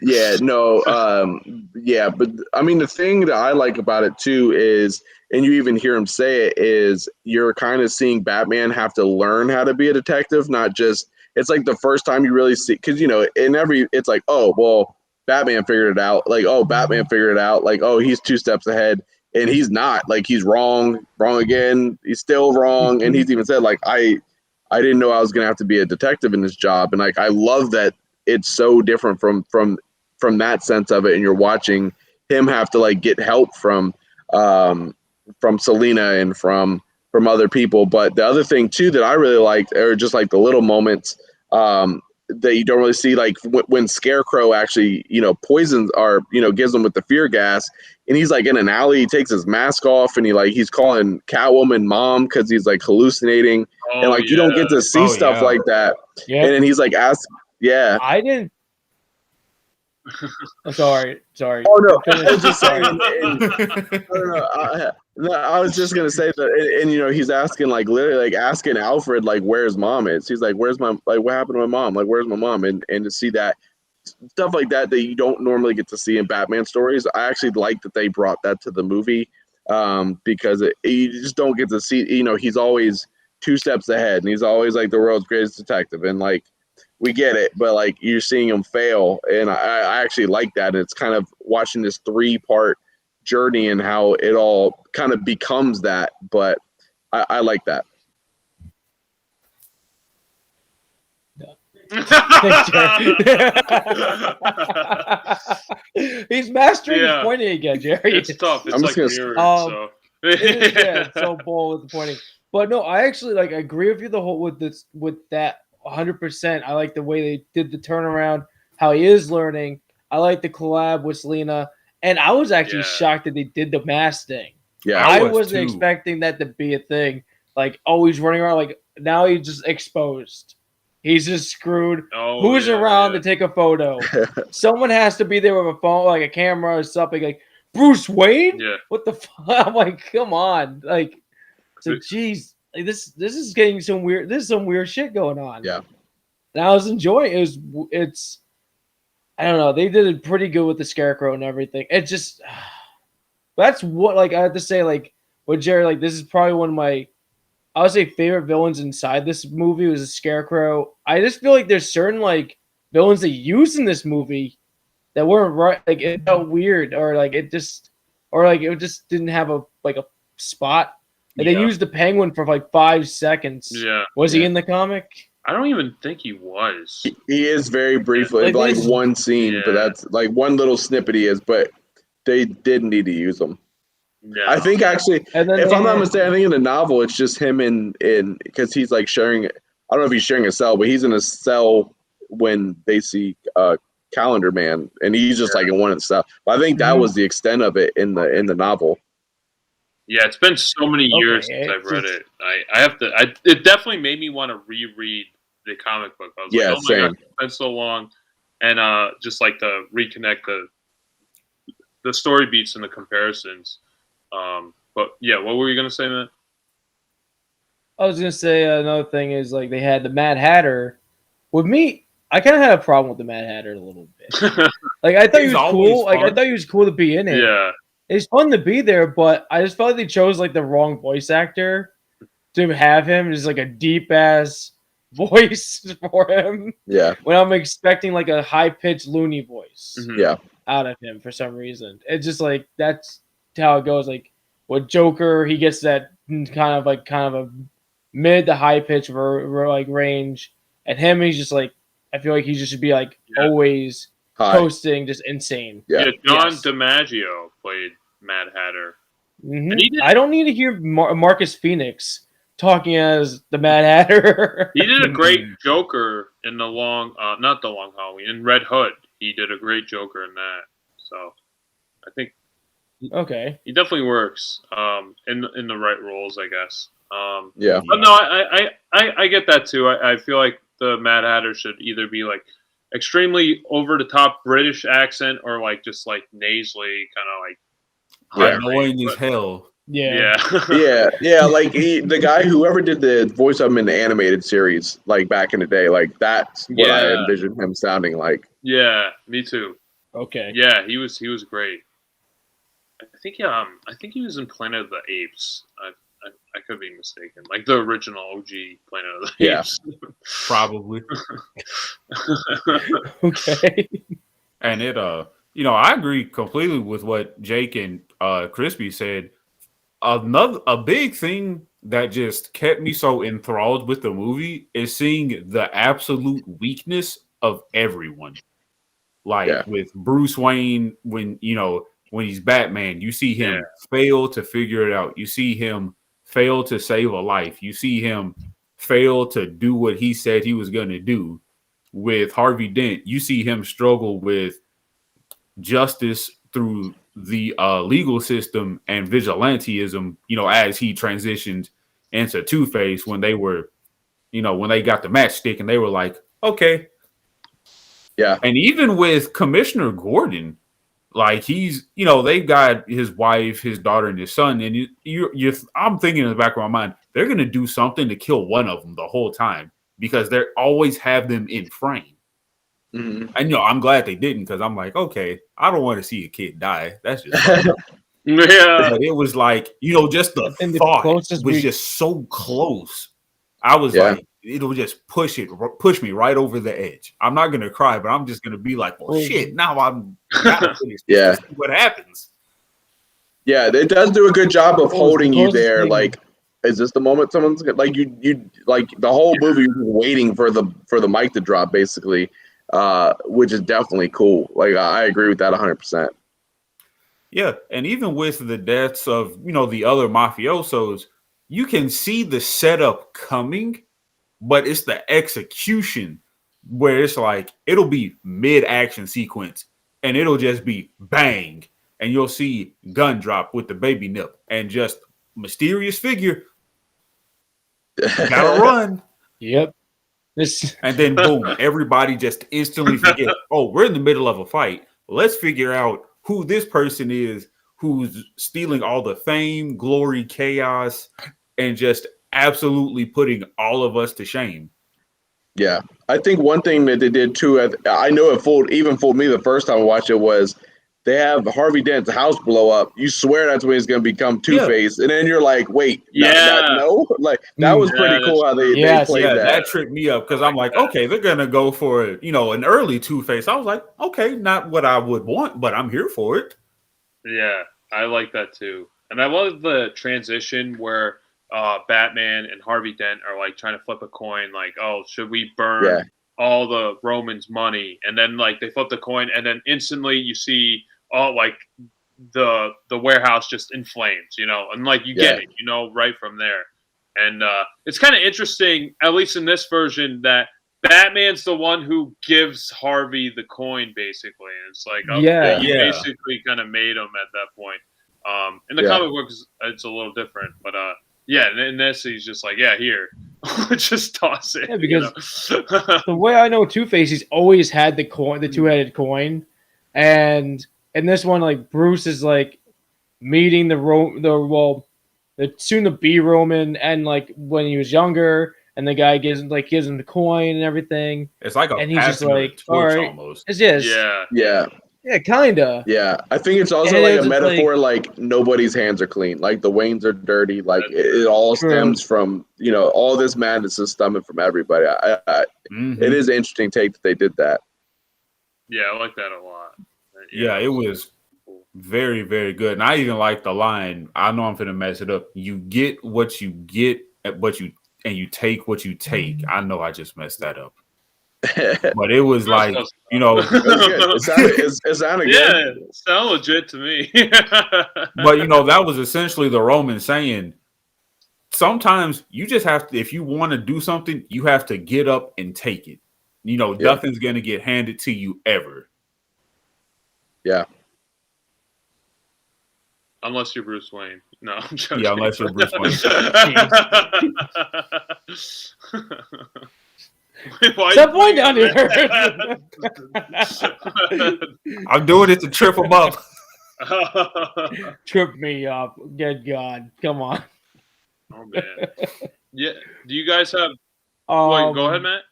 I mean, the thing that I like about it too is, and you even hear him say it, is you're kind of seeing Batman have to learn how to be a detective, not just. It's like the first time you really see, because it's like, oh well, Batman figured it out. Like, oh, Batman figured it out. Like, oh, he's 2 steps ahead, and he's not. Like, he's wrong again. He's still wrong, and he's even said like, I didn't know I was gonna have to be a detective in this job, and like I love that it's so different from that sense of it, and you're watching him have to like get help from Selena and from other people. But the other thing too that I really liked are just like the little moments that you don't really see, like when Scarecrow actually poisons or gives him with the fear gas, and he's like in an alley, he takes his mask off, and he's calling Catwoman mom because he's like hallucinating, and like you don't get to see stuff like that. And then he's like I didn't. Sorry. Oh no, I was just saying. I was just gonna say that, and he's asking like literally like asking Alfred like where his mom is. He's like, "Where's my what happened to my mom? Like, where's my mom?" And to see that stuff like that you don't normally get to see in Batman stories, I actually like that they brought that to the movie because you just don't get to see. He's always 2 steps ahead, and he's always like the world's greatest detective, and like. We get it, but like you're seeing him fail, and I actually like that. It's kind of watching this 3-part journey and how it all kind of becomes that. But I like that. He's mastering his pointing again, Jerry. It's tough. It's like mirrored, so. It's so bold with the pointing. But no, I actually like agree with you with that 100%. I like the way they did the turnaround, how he is learning. I like the collab with Selena. And I was actually shocked that they did the mask thing. Yeah, I wasn't expecting that to be a thing. Like, he's running around. Like, now he's just exposed. He's just screwed. Who's around to take a photo? Someone has to be there with a phone, like a camera or something. Like, Bruce Wayne? Yeah. What the fuck? I'm like, come on. Like, so, geez. Like, this is getting some weird. There's some weird shit going on. Yeah. And I was enjoying it. It's I don't know. They did it pretty good with the Scarecrow and everything. It just that's what, like, I have to say, like, with Jerry, like, this is probably one of my, I would say, favorite villains inside this movie was the Scarecrow. I just feel like there's certain, like, villains they used in this movie that weren't right. Like, it felt weird, or like it just didn't have a spot. Like, they used the Penguin for like 5 seconds. Yeah. Was he in the comic? I don't even think he was. He is very briefly, like one scene, but that's like one little snippet he is, but they did need to use him. Yeah. I think actually, if I'm not mistaken, I think in the novel it's just him in because he's like sharing. I don't know if he's sharing a cell, but he's in a cell when they see Calendar Man, and he's just like in one of the cell. But I think that was the extent of it in the novel. Yeah, it's been so many years since I've read it. I have to. It definitely made me want to reread the comic book. I was like, oh my god, it's been so long, and just like to reconnect the story beats and the comparisons. But yeah, what were you gonna say, man? I was gonna say another thing is, like, they had the Mad Hatter. With me, I kind of had a problem with the Mad Hatter a little bit. Like, I thought he was cool. Like, I thought he was cool to be in it. Yeah, it's fun to be there, but I just felt like they chose like the wrong voice actor to have him. Just like a deep ass voice for him. Yeah. When I'm expecting like a high pitched loony voice. Mm-hmm. Yeah. Out of him for some reason. It's just like that's how it goes. Like with Joker, he gets that kind of a mid to high pitch range, and him, he's just like, I feel like he just should be like always posting, just insane. Yeah, John DiMaggio played Mad Hatter. Mm-hmm. I don't need to hear Marcus Phoenix talking as the Mad Hatter. He did a great Joker in the not the Long Halloween, in Red Hood. He did a great Joker in that. So I think he definitely works in the right roles, I guess. Yeah. But no, I get that too. I feel like the Mad Hatter should either be like extremely over the top British accent or like just like nasally kind of like annoying as hell. Yeah. Like the guy whoever did the voice of him in the animated series, like back in the day, like that's what I envisioned him sounding like. Yeah, me too. Okay. Yeah, he was great. I think he was in Planet of the Apes. I could be mistaken. Like the original OG Planet of the Apes. Probably. Okay. And it I agree completely with what Jake and Crispy said. A big thing that just kept me so enthralled with the movie is seeing the absolute weakness of everyone. Like with Bruce Wayne, when he's Batman, you see him fail to figure it out. You see him fail to save a life. You see him fail to do what he said he was going to do. With Harvey Dent, you see him struggle with justice through the legal system and vigilantism, as he transitioned into Two-Face when they were, when they got the matchstick and they were like, okay. Yeah. And even with Commissioner Gordon, like he's, they've got his wife, his daughter, and his son, and I'm thinking in the back of my mind, they're going to do something to kill one of them the whole time because they always have them in frame. Mm-hmm. And I'm glad they didn't because I'm like, okay, I don't want to see a kid die. That's just But it was like, just the thought was just so close. I was like, it'll just push me right over the edge. I'm not gonna cry, but I'm just gonna be like, well, shit. Now I'm what happens? Yeah, it does do a good job of holding you there. Like, is this the moment someone's like you like the whole movie was waiting for the mic to drop, basically, which is definitely cool. Like, I agree with that 100%. Yeah, and even with the deaths of the other mafiosos, you can see the setup coming. but it's the execution where it's like it'll be mid-action sequence and it'll just be bang, and you'll see gun drop with the baby nip and just mysterious figure gotta run. Yep. This And then boom, everybody just instantly forget, oh, we're in the middle of a fight. Let's figure out who this person is who's stealing all the fame, glory, chaos, and just absolutely putting all of us to shame. Yeah, I think one thing that they did too, I know it fooled me the first time I watched it, was they have Harvey Dent's house blow up. You swear that's when he's going to become Two-Face, and then you're like, wait, no, like that was pretty cool how they played that. That tripped me up because I'm like, okay, they're going to go for an early Two-Face. I was like, okay, not what I would want, but I'm here for it. Yeah, I like that too, and I love the transition where Batman and Harvey Dent are like trying to flip a coin, like, oh, should we burn all the Romans' money? And then like they flip the coin, and then instantly you see all like the warehouse just in flames, and like you get it, right from there. And it's kind of interesting, at least in this version, that Batman's the one who gives Harvey the coin, basically. And it's like, okay, you basically kind of made him at that point. In the comic books, it's a little different, but in this, he's just like, here, just toss it. Yeah, because the way I know Two-Face, he's always had the coin, the two-headed coin, and in this one, like Bruce is like meeting the soon-to-be Roman, and like when he was younger, and the guy gives him the coin and everything. It's like and he's just like, all right, almost. It's just yeah, kinda. Yeah, I think it's also like a metaphor, like nobody's hands are clean, like the Waynes are dirty, like it all stems from all this madness is stemming from everybody. It is an interesting take that they did that. Yeah, I like that a lot. Yeah, it was very, very good, and I even like the line. I know I'm gonna mess it up. You get what you get, and you take what you take. I know I just messed that up. But it was like, it sounded good. Yeah, it sounded legit to me. But that was essentially the Roman saying, sometimes you just have to, if you want to do something, you have to get up and take it. Nothing's gonna get handed to you ever. Yeah. Unless you're Bruce Wayne. No, I'm joking. Yeah, unless you're Bruce Wayne. Stop pointing down here. I'm doing it to trip him up. Trip me up. Good God. Come on. Oh, man. Yeah. Do you guys have... Wait, go ahead, Matt.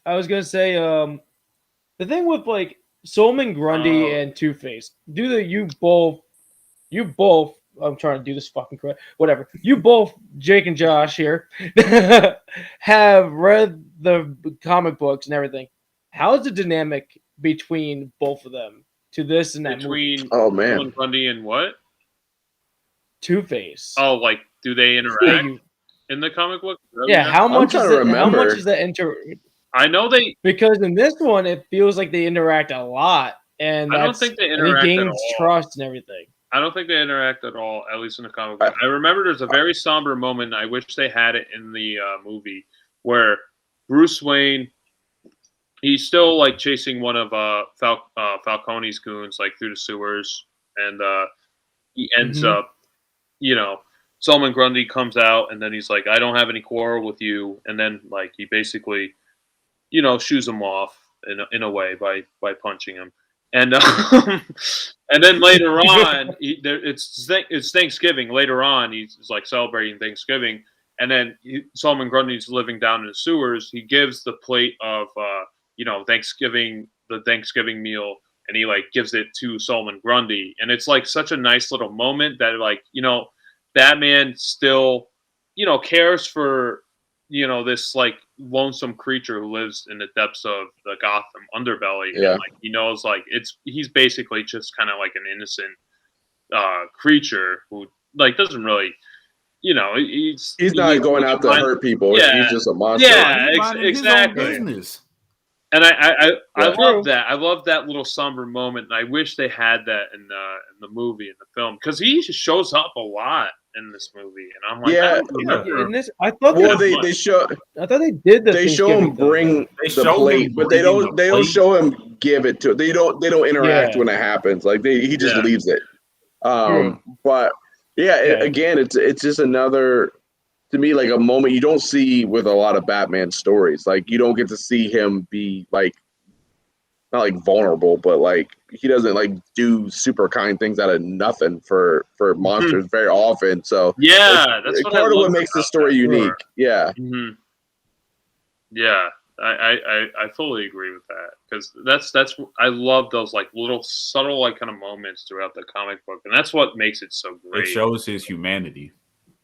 I was going to say, the thing with, like, Solomon Grundy and Two-Face, you both, I'm trying to do this fucking correct. Whatever. You both, Jake and Josh here, have read the comic books and everything. How's the dynamic between both of them to this and that movie? Solomon Grundy and what? Two-Face. Oh, like, do they interact in the comic book? Really? Yeah, how much is that I know they... Because in this one, it feels like they interact a lot. And I don't think they interact and he at gains all. trust and everything. I don't think they interact at all, at least in the comic book. I remember there's a very somber moment. I wish they had it in the movie where Bruce Wayne, he's still like chasing one of Falcone's goons like through the sewers, and he ends up, Solomon Grundy comes out, and then he's like, "I don't have any quarrel with you," and then like he basically, shoos him off in a way by punching him. And and then later on, it's Thanksgiving. Later on, he's like celebrating Thanksgiving, and then Solomon Grundy's living down in the sewers. He gives the plate of Thanksgiving meal, and he like gives it to Solomon Grundy, and it's like such a nice little moment that like Batman still cares for this like lonesome creature who lives in the depths of the Gotham underbelly. Yeah. And, like, he knows like he's basically just kind of like an innocent creature who like doesn't really, he's not going out to hurt people. Yeah. He's just a monster. Yeah, exactly. And I love that. I love that little somber moment, and I wish they had that in the movie, in the film, because he just shows up a lot in this movie, and I'm like, Yeah. I don't remember. In this, I thought Well, they, they show I thought they did the. they show him Thanksgiving thing. bring They the show plate, him but they bringing don't the plate. show him give it to. They don't interact Yeah. when it happens. Like he just Yeah. leaves it. True. But yeah, Yeah. again, it's just another, to me, like a moment you don't see with a lot of Batman stories. Like you don't get to see him be like, not like vulnerable, but like he doesn't like do super kind things out of nothing for monsters very often. So Yeah, that's what I part of what loved makes the about story that. unique. Yeah. Mm-hmm. Yeah, I fully agree with that, because that's I love those like little subtle like kind of moments throughout the comic book, and that's what makes it so It great. shows his humanity.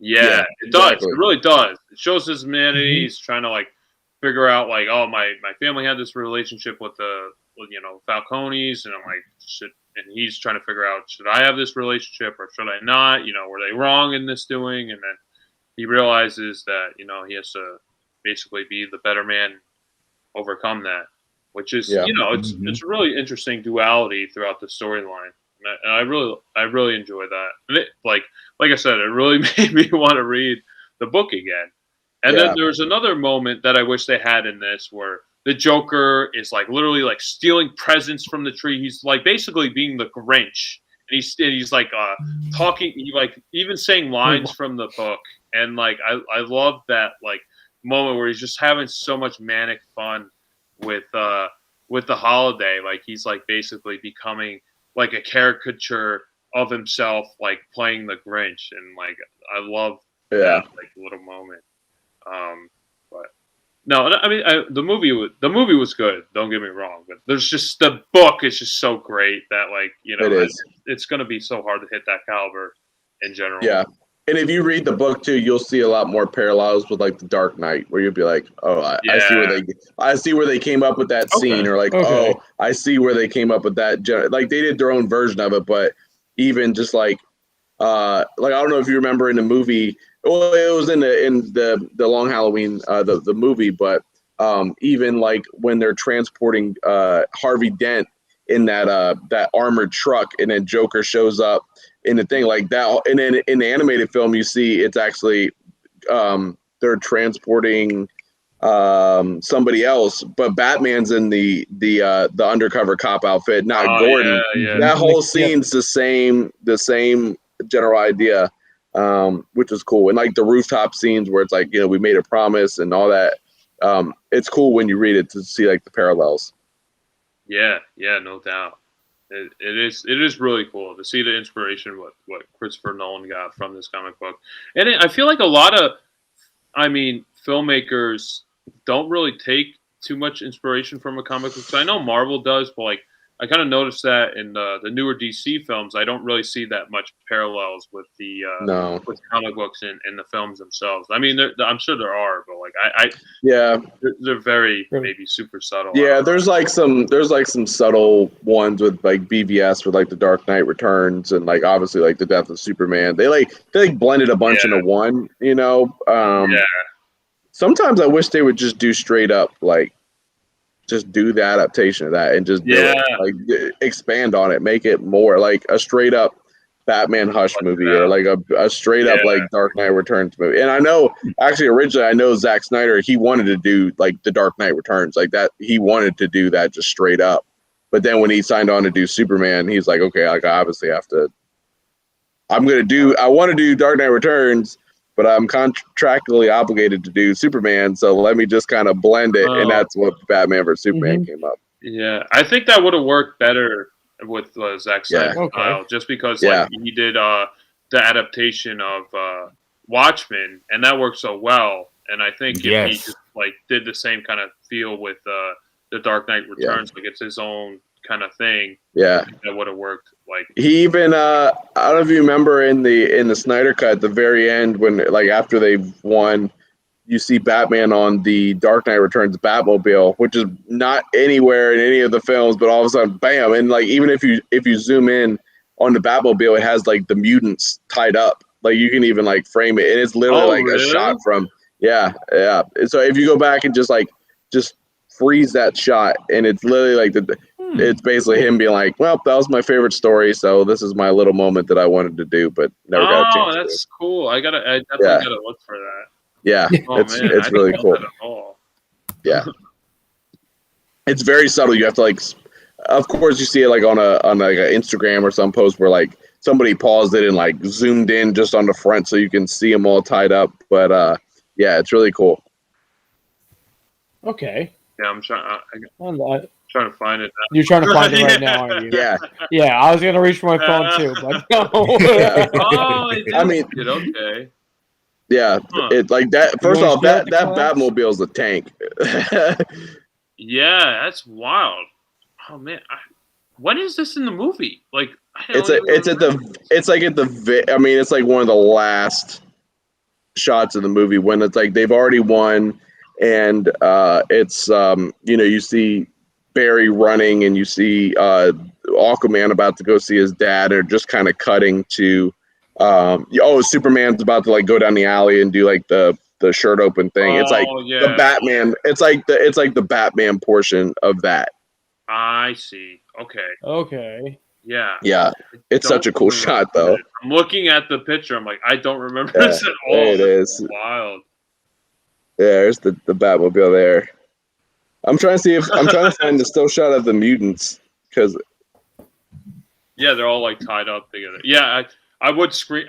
Yeah, Yeah, it does. exactly. It really does. It shows his humanity. Mhm. He's trying to like figure out like, oh, my family had this relationship with Falcones, and I'm like, and he's trying to figure out, should I have this relationship or should I not? Were they wrong in this doing? And then he realizes that he has to basically be the better man, overcome that, which is Yeah. it's a really interesting duality throughout the storyline, and I really enjoy that. And it, like I said, it really made me want to read the book again. And then there's another moment that I wish they had in this, where the Joker is like literally like stealing presents from the tree. He's like basically being the Grinch, and he's like talking, like even saying lines from the book. And like I love that like moment where he's just having so much manic fun with the holiday. Like he's like basically becoming like a caricature of himself, like playing the Grinch, and like I love that like little moment. But no, I mean the movie was good. Don't get me wrong, but there's just, the book is just so great that like It is. it's going to be so hard to hit that caliber in general. Yeah. And if you read the book too, you'll see a lot more parallels with like the Dark Knight, where you'll be like, oh, I see where they came up with that scene, or like, oh, I see where they came up with that. Like they did their own version of it, but even just like I don't know if you remember in the movie. Well, it was in the Long Halloween, the movie, but even like when they're transporting Harvey Dent in that armored truck, and then Joker shows up in the thing like that, and then in the animated film, you see it's actually they're transporting somebody else, but Batman's in the undercover cop outfit, not Gordon. Yeah. That whole scene's the same general idea, which is cool. And like the rooftop scenes where it's like, we made a promise and all that. It's cool when you read it to see like the parallels. Yeah, no doubt. It is really cool to see the inspiration what Christopher Nolan got from this comic book. And I feel like a lot of, filmmakers don't really take too much inspiration from a comic book. So I know Marvel does, but like I kind of noticed that in the newer DC films, I don't really see that much parallels with the with comic books in the films themselves. I mean, I'm sure there are, but like they're very maybe super subtle. Yeah, there's some subtle ones with like BVS, with like the Dark Knight Returns, and like obviously like the Death of Superman. They blended a bunch into one, Sometimes I wish they would just do straight up like, just do the adaptation of that and just do it. Like expand on it, make it more like a straight up Batman Hush movie, or like a straight up like Dark Knight Returns movie. And I know actually originally, I know Zack Snyder, he wanted to do like the Dark Knight Returns like that. He wanted to do that just straight up. But then when he signed on to do Superman, he's like, okay, like I obviously have to, I want to do Dark Knight Returns, but I'm contractually obligated to do Superman, so let me just kind of blend it, and that's what Batman vs Superman came up. Yeah, I think that would have worked better with Zack Snyder style, just because like he did the adaptation of Watchmen, and that worked so well. And I think if he just like did the same kind of feel with the Dark Knight Returns, like it's his own kind of thing, that would have worked. Like he even I don't know if you remember in the Snyder cut at the very end, when like after they've won, you see Batman on the Dark Knight Returns Batmobile, which is not anywhere in any of the films, but all of a sudden bam, and like even if you zoom in on the Batmobile, it has like the mutants tied up, like you can even like frame it, and it's literally a shot from so if you go back and just freeze that shot, and it's literally like It's basically him being like, well, that was my favorite story, so this is my little moment that I wanted to do, but never got a chance to. That's cool. I definitely gotta look for that. Yeah, Oh, it's man, I really didn't know cool. that at all. Yeah, it's very subtle. You have to like, of course, you see it like on like an Instagram or some post where like somebody paused it and like zoomed in just on the front so you can see them all tied up. But yeah, it's really cool. Okay. Yeah, I'm trying. I'm not- Trying to find it now. You're trying to find it right now, aren't you? Yeah, Yeah, I was gonna reach for my phone too, but no. Yeah. Oh, I mean, okay. yeah, Huh. it's like that. First wanna off, share that the class? Batmobile is a tank. Yeah, that's wild. Oh man, when is this in the movie? Like, I don't it's even remember. I mean, it's like one of the last shots of the movie when it's like they've already won, and it's you see Barry running, and you see Aquaman about to go see his dad, or just kind of cutting to Superman's about to like go down the alley and do like the shirt open thing. It's like the Batman. It's like the Batman portion of that. I see. Okay. Okay. Yeah. Yeah, it's such a cool shot, though. I'm looking at the picture. I'm like, I don't remember Yeah, this at all. there it is. Wild. Yeah, there's the Batmobile there. I'm trying to find the still shot of the mutants because Yeah, they're all like tied up together. Yeah, I would screen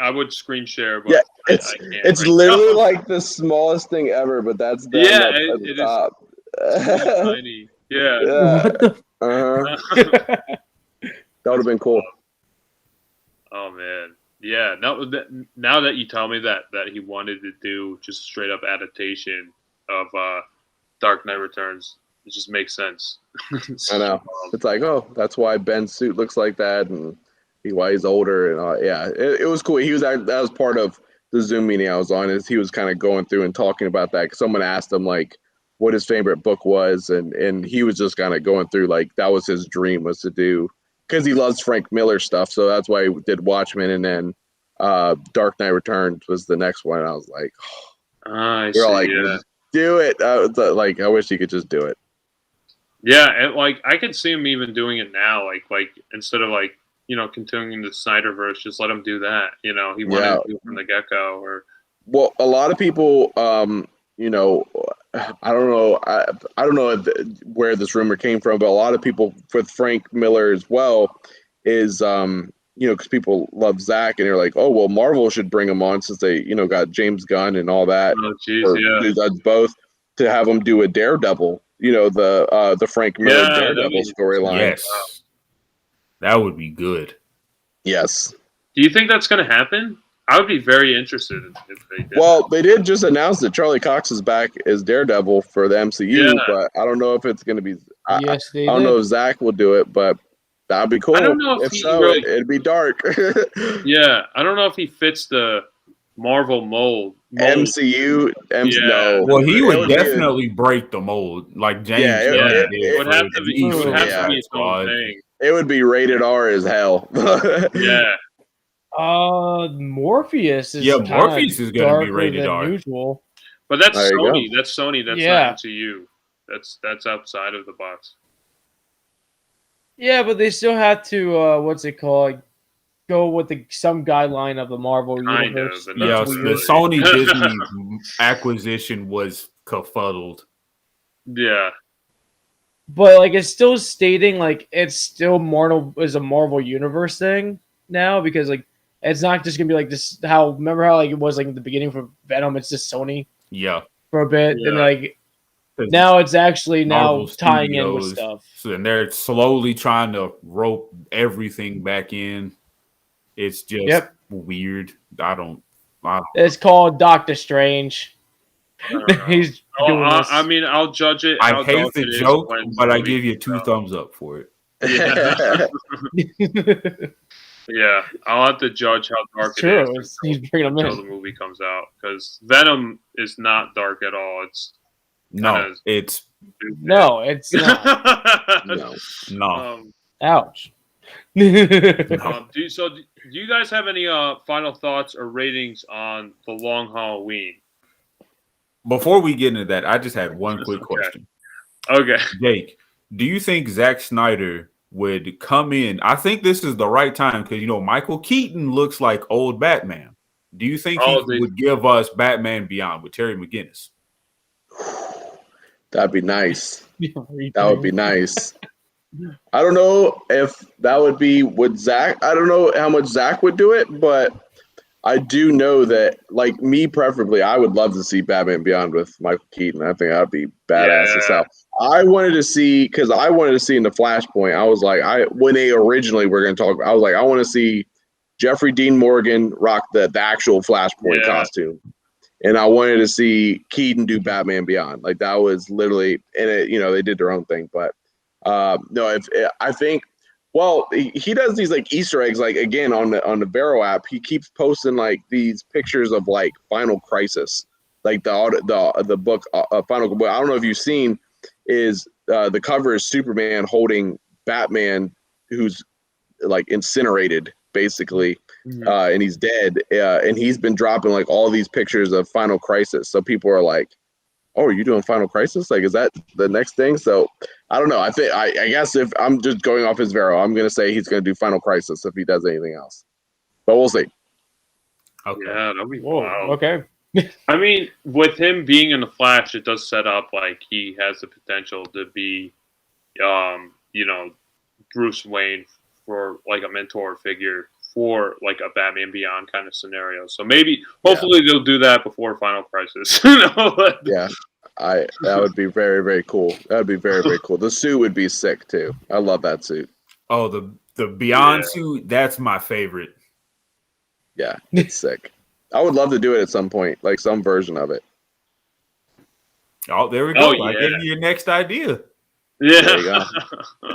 share, but yeah, I can't it's right literally now. like the smallest thing ever, but that's them Yeah, up at the top. tiny. Yeah. Yeah, What the? that would have been cool. Oh man, yeah. Now that you tell me that he wanted to do just straight up adaptation of Dark Knight Returns, it just makes sense. I know. It's like, oh, that's why Ben's suit looks like that, and why he's older, and yeah, it was cool. That was part of the Zoom meeting I was on. Is he was kind of going through and talking about that. 'Cause someone asked him like what his favorite book was, and he was just kind of going through like that was his dream was to do, because he loves Frank Miller stuff. So that's why he did Watchmen, and then Dark Knight Returns was the next one. And I was like, we're all like, do it. Like, I wish he could just do it. Yeah, and like I could see him even doing it now. Like instead of like continuing the Snyderverse, just let him do that. He wanted to do it from the get-go. Or well, a lot of people, I don't know. I don't know where this rumor came from, but a lot of people with Frank Miller as well is, because people love Zack, and they're like, oh, well, Marvel should bring him on since they, got James Gunn and all that. Oh, geez, yeah. Both to have him do a Daredevil, the Frank Miller Daredevil storyline. Yes, that would be good. Yes. Do you think that's going to happen? I would be very interested if they did. Well, they did just announce that Charlie Cox is back as Daredevil for the MCU, but I don't know if it's going to be. Yes, I don't know if Zack will do it, but that'd be cool. I don't know if it'd be dark. Yeah, I don't know if he fits the Marvel mold. MCU. No. Well, he would definitely break the mold, like James. It would have to be its own thing. It would be rated R as hell. Yeah. Morpheus is Morpheus is going to be rated R. Usual. But that's Sony. That's Sony. That's not MCU. That's outside of the box. Yeah, but they still have to what's it called? Go with some guideline of the Marvel universe. Yes, the Sony Disney acquisition was kerfuddled. Yeah. But like it's still stating like it's still Marvel is a Marvel universe thing now, because like it's not just gonna be like this. Remember how like it was like in the beginning for Venom? It's just Sony. Yeah. For a bit, and like now it's actually now tying in with stuff. So and they're slowly trying to rope everything back in. It's just weird. It's called Doctor Strange. He's doing this. I mean, I'll judge it. I hate the joke, but I give you 2 thumbs up for it. Yeah. Yeah, I'll have to judge how dark it is until the movie comes out, because Venom is not dark at all. It's it's not. No. Ouch. Do you guys have any final thoughts or ratings on The Long Halloween? Before we get into that, I just had one quick question. Okay. Jake, do you think Zack Snyder would come in? I think this is the right time because Michael Keaton looks like old Batman. Do you think he would give us Batman Beyond with Terry McGinnis? That'd be nice. That would be nice. I don't know if that would be with Zach. I don't know how much Zach would do it, but I do know that, like me preferably, I would love to see Batman Beyond with Michael Keaton. I think that'd be badass as hell. I wanted to see in the Flashpoint. I was like, when they originally were going to talk, I was like, I want to see Jeffrey Dean Morgan rock the actual Flashpoint costume, and I wanted to see Keaton do Batman Beyond. Like that was literally, and they did their own thing, but no, I think. Well, he does these like Easter eggs, like again on the Vero app. He keeps posting like these pictures of like Final Crisis, like the book Final. I don't know if you've seen is the cover is Superman holding Batman, who's like incinerated basically, and he's dead. And he's been dropping like all these pictures of Final Crisis. So people are like, "Oh, are you doing Final Crisis? Like, is that the next thing?" So I don't know. I guess if I'm just going off his Vero, I'm gonna say he's gonna do Final Crisis if he does anything else. But we'll see. Okay. Yeah, that'd be wild. Okay. I mean, with him being in the Flash, it does set up like he has the potential to be, Bruce Wayne for like a mentor figure for like a Batman Beyond kind of scenario. So hopefully they'll do that before Final Crisis. Yeah. That would be very, very cool. That would be very, very cool. The suit would be sick too. I love that suit. Oh, the Beyond suit, that's my favorite. Yeah, it's sick. I would love to do it at some point, like some version of it. Oh, there we go. I gave you your next idea. Yeah. There you go.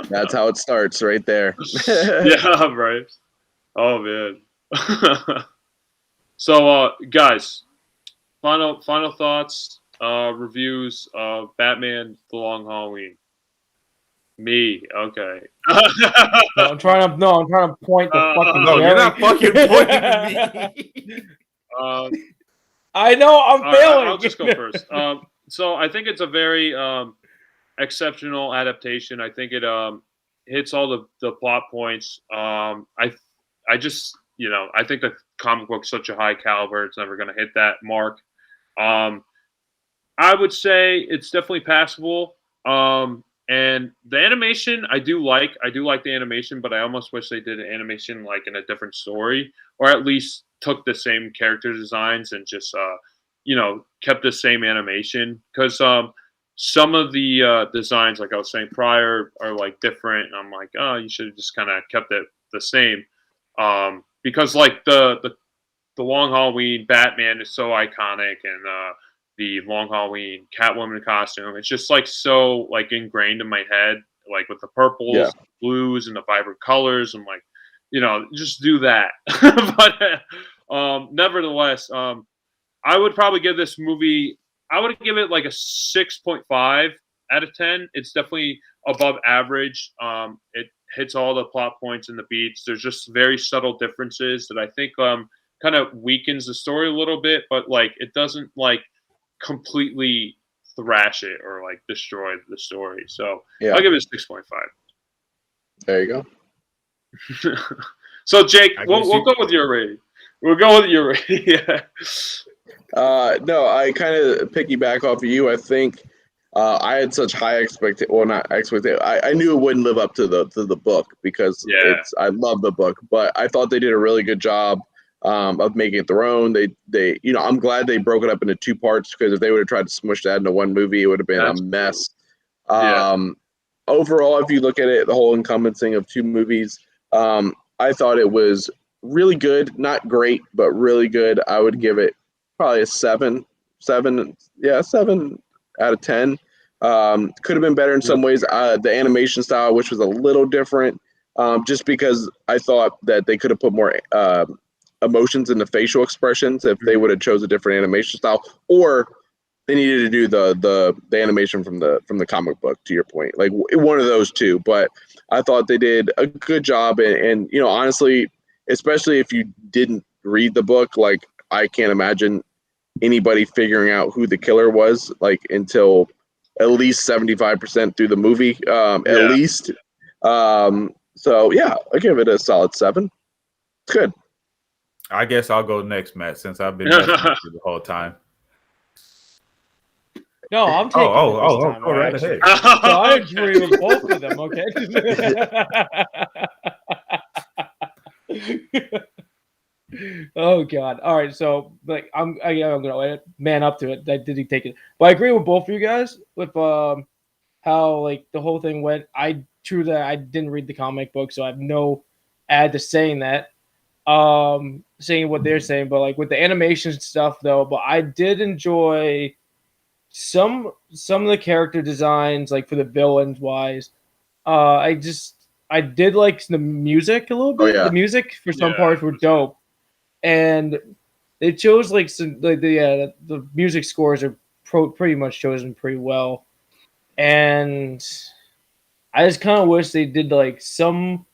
That's how it starts right there. Yeah, right. Oh man. So guys, final thoughts. Reviews of Batman: The Long Halloween. Me, okay. I'm trying to point the fucking. No, you're not fucking pointing to me. I know I'm failing. I'll just go first. So I think it's a very exceptional adaptation. I think it hits all the plot points. I just I think the comic book's such a high caliber. It's never going to hit that mark. I would say it's definitely passable. And the animation, I do like the animation, but I almost wish they did an animation like in a different story, or at least took the same character designs and just, kept the same animation. Because some of the designs, like I was saying prior, are like different. And I'm like, oh, you should have just kind of kept it the same. Because like the Long Halloween Batman is so iconic, and the Long Halloween Catwoman costume, it's just like so like ingrained in my head, like with the purples, blues, and the vibrant colors. I'm like, just do that. But nevertheless, I would probably give this movie, I would give it like a 6.5 out of 10. It's definitely above average. It hits all the plot points and the beats. There's just very subtle differences that I think kind of weakens the story a little bit, but like it doesn't like completely thrash it or like destroy the story. So I'll give it a 6.5. There you go. So Jake, we'll go with your rating. We'll go with your rating. Yeah. No, I kind of piggyback off of you. I think I had such high expectations. Well, not expectations. I knew it wouldn't live up to the book because I love the book, but I thought they did a really good job of making it their own. They I'm glad they broke it up into two parts, because if they would have tried to smush that into one movie, it would have been a mess. Overall, if you look at it, the whole encompassing of two movies, I thought it was really good. Not great, but really good. I would give it probably a 7 out of 10. Could have been better in some ways. The animation style, which was a little different, just because I thought that they could have put more emotions in the facial expressions if they would have chose a different animation style, or they needed to do the animation from the comic book, to your point, like one of those two. But I thought they did a good job, and honestly, especially if you didn't read the book, like I can't imagine anybody figuring out who the killer was like until at least 75% through the movie, at least. So yeah, I give it a solid 7. It's good. I guess I'll go next, Matt, since I've been messing with you the whole time. No, I'm taking it this time. Go right ahead. So I agree with both of them. Okay. Oh God! All right, so like I'm gonna man up to it. I didn't take it, but I agree with both of you guys with how like the whole thing went. True that I didn't read the comic book, so I have no add to saying that. Saying what they're saying, but like with the animation stuff though, but I did enjoy some of the character designs, like for the villains wise. I did like the music a little bit. Oh, yeah. The music for some parts were dope, and they chose like some like the music scores are pretty much chosen pretty well, and I just kind of wish they did like some.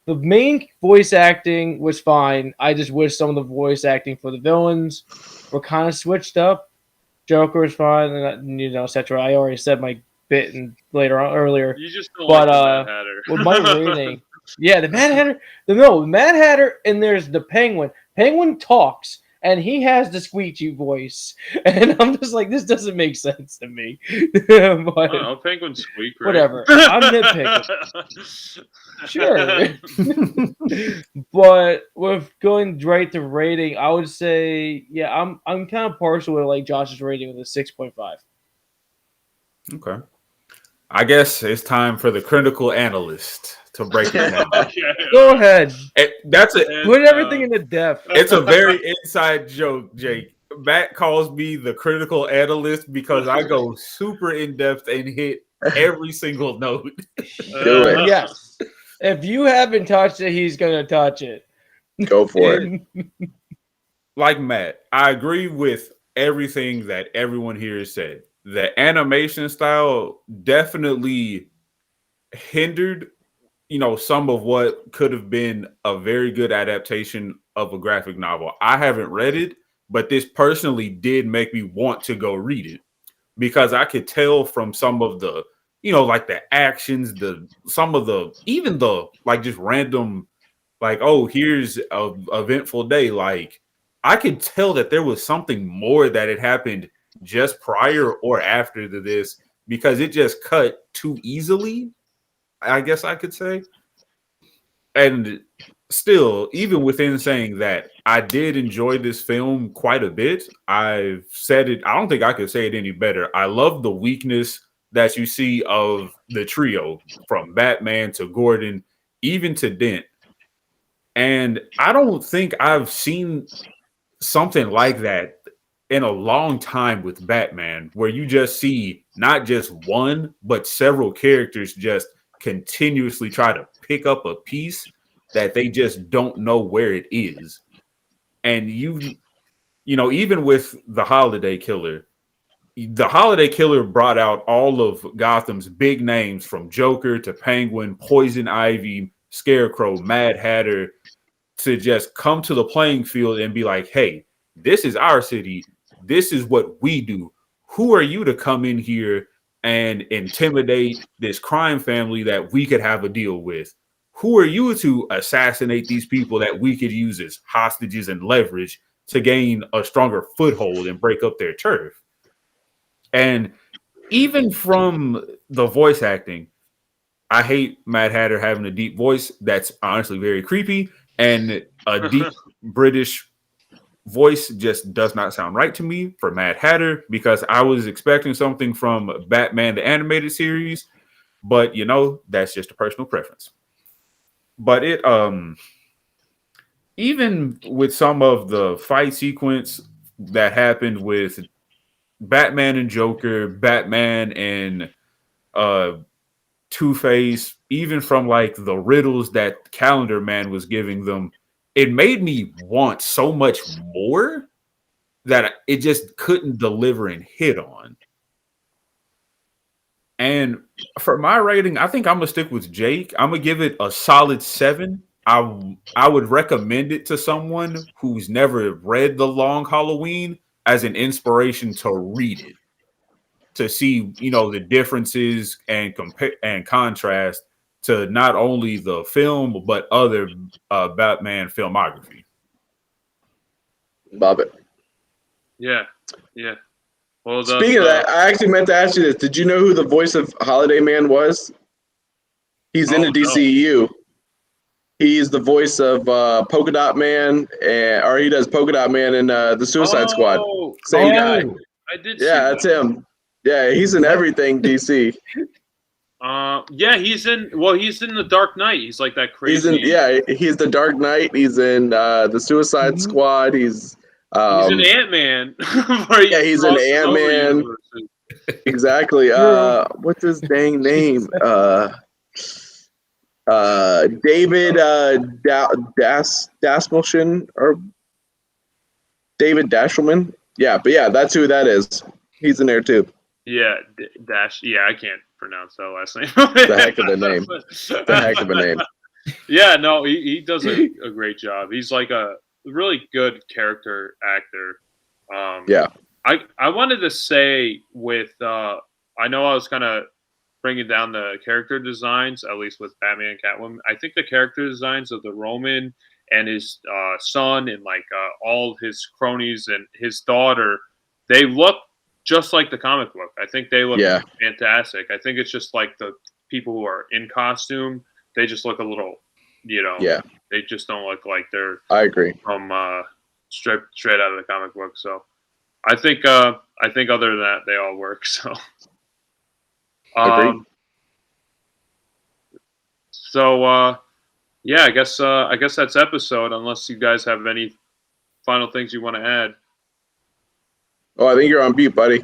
The main voice acting was fine. I just wish some of the voice acting for the villains were kind of switched up. Joker was fine, and etc. I already said my bit and earlier. You just don't like the Mad Hatter. With my rating, yeah, the Mad Hatter. The Mad Hatter, and there's the Penguin. Penguin talks, and he has the squeegee voice, and I'm just like, this doesn't make sense to me. But Penguin squeak, right? Whatever. I'm nitpicking. Sure. But with going right to rating, I would say, yeah, I'm kind of partial with like Josh's rating with a 6.5. Okay. I guess it's time for the critical analyst to break it down. Go ahead. Put everything into depth. It's a very inside joke, Jake. Matt calls me the critical analyst because I go super in depth and hit every single note. Do it. Yes. If you haven't touched it, he's gonna touch it. Go for it. Like Matt, I agree with everything that everyone here has said. The animation style definitely hindered, some of what could have been a very good adaptation of a graphic novel. I haven't read it, but this personally did make me want to go read it because I could tell from some of the, like the actions, even the like just random, like, oh, here's a eventful day. Like I could tell that there was something more that had happened just prior or after to this because it just cut too easily, I guess I could say. And still, even within saying that, I did enjoy this film quite a bit. I've said it. I don't think I could say it any better. I love the weakness that you see of the trio from Batman to Gordon, even to Dent. And I don't think I've seen something like that in a long time with Batman, where you just see not just one, but several characters just continuously try to pick up a piece that they just don't know where it is. And even with the Holiday Killer brought out all of Gotham's big names from Joker to Penguin, Poison Ivy, Scarecrow, Mad Hatter to just come to the playing field and be like, hey, this is our city. This is what we do. Who are you to come in here and intimidate this crime family that we could have a deal with? Who are you to assassinate these people that we could use as hostages and leverage to gain a stronger foothold and break up their turf? And even from the voice acting, I hate Mad Hatter having a deep voice. That's honestly very creepy. And a deep British voice just does not sound right to me for Mad Hatter because I was expecting something from Batman the Animated Series, but that's just a personal preference. But it even with some of the fight sequence that happened with Batman and Joker, Batman and Two-Face, even from like the riddles that Calendar Man was giving them, it made me want so much more that it just couldn't deliver and hit on. And for my rating, I think I'm going to stick with Jake. I'm going to give it a solid 7. I would recommend it to someone who's never read The Long Halloween as an inspiration to read it. to see, the differences and compare and contrast to not only the film but other Batman filmography. Love it. Yeah. Well, Speaking of that, I actually meant to ask you this. Did you know who the voice of Holiday Man was? He's in the DCEU. He's the voice of Polka Dot Man, or he does Polka Dot Man in the Suicide Squad. Same guy. I did. Yeah, that's him. Yeah, he's in everything DC. Yeah, he's in the Dark Knight. He's like that crazy. He's the Dark Knight. He's in the Suicide Squad. He's an Ant-Man. He's an Ant-Man. Exactly. What's his dang name? David Dasmalshin or David Dashelman. Yeah, but yeah, that's who that is. He's in there too. Yeah, I can't pronounce that last name. The heck of a name. The heck of a name. Yeah, no, he does a great job. He's like a really good character actor. Yeah. I wanted to say with I know I was kind of bringing down the character designs, at least with Batman and Catwoman. I think the character designs of the Roman and his son and like all his cronies and his daughter, they look just like the comic book. I think they look fantastic. I think it's just like the people who are in costume, they just look a little, they just don't look like they're. I agree. From straight out of the comic book. So I think other than that, they all work. So. Agreed. I guess that's episode. Unless you guys have any final things you want to add. Oh, I think you're on mute, buddy.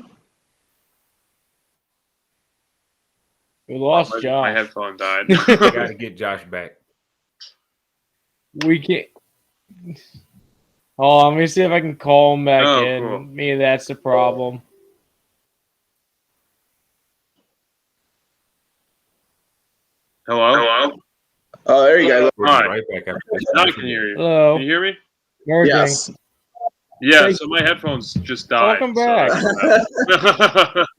We lost Josh. My headphone died. I gotta get Josh back. We can't. Oh, let me see if I can call him back in. Cool. Maybe that's the problem. Hello? Oh, there you go. Right back after Now I can hear you. Hello. Can you hear me? Merging. Yes. Yeah, so my headphones just died. Welcome back.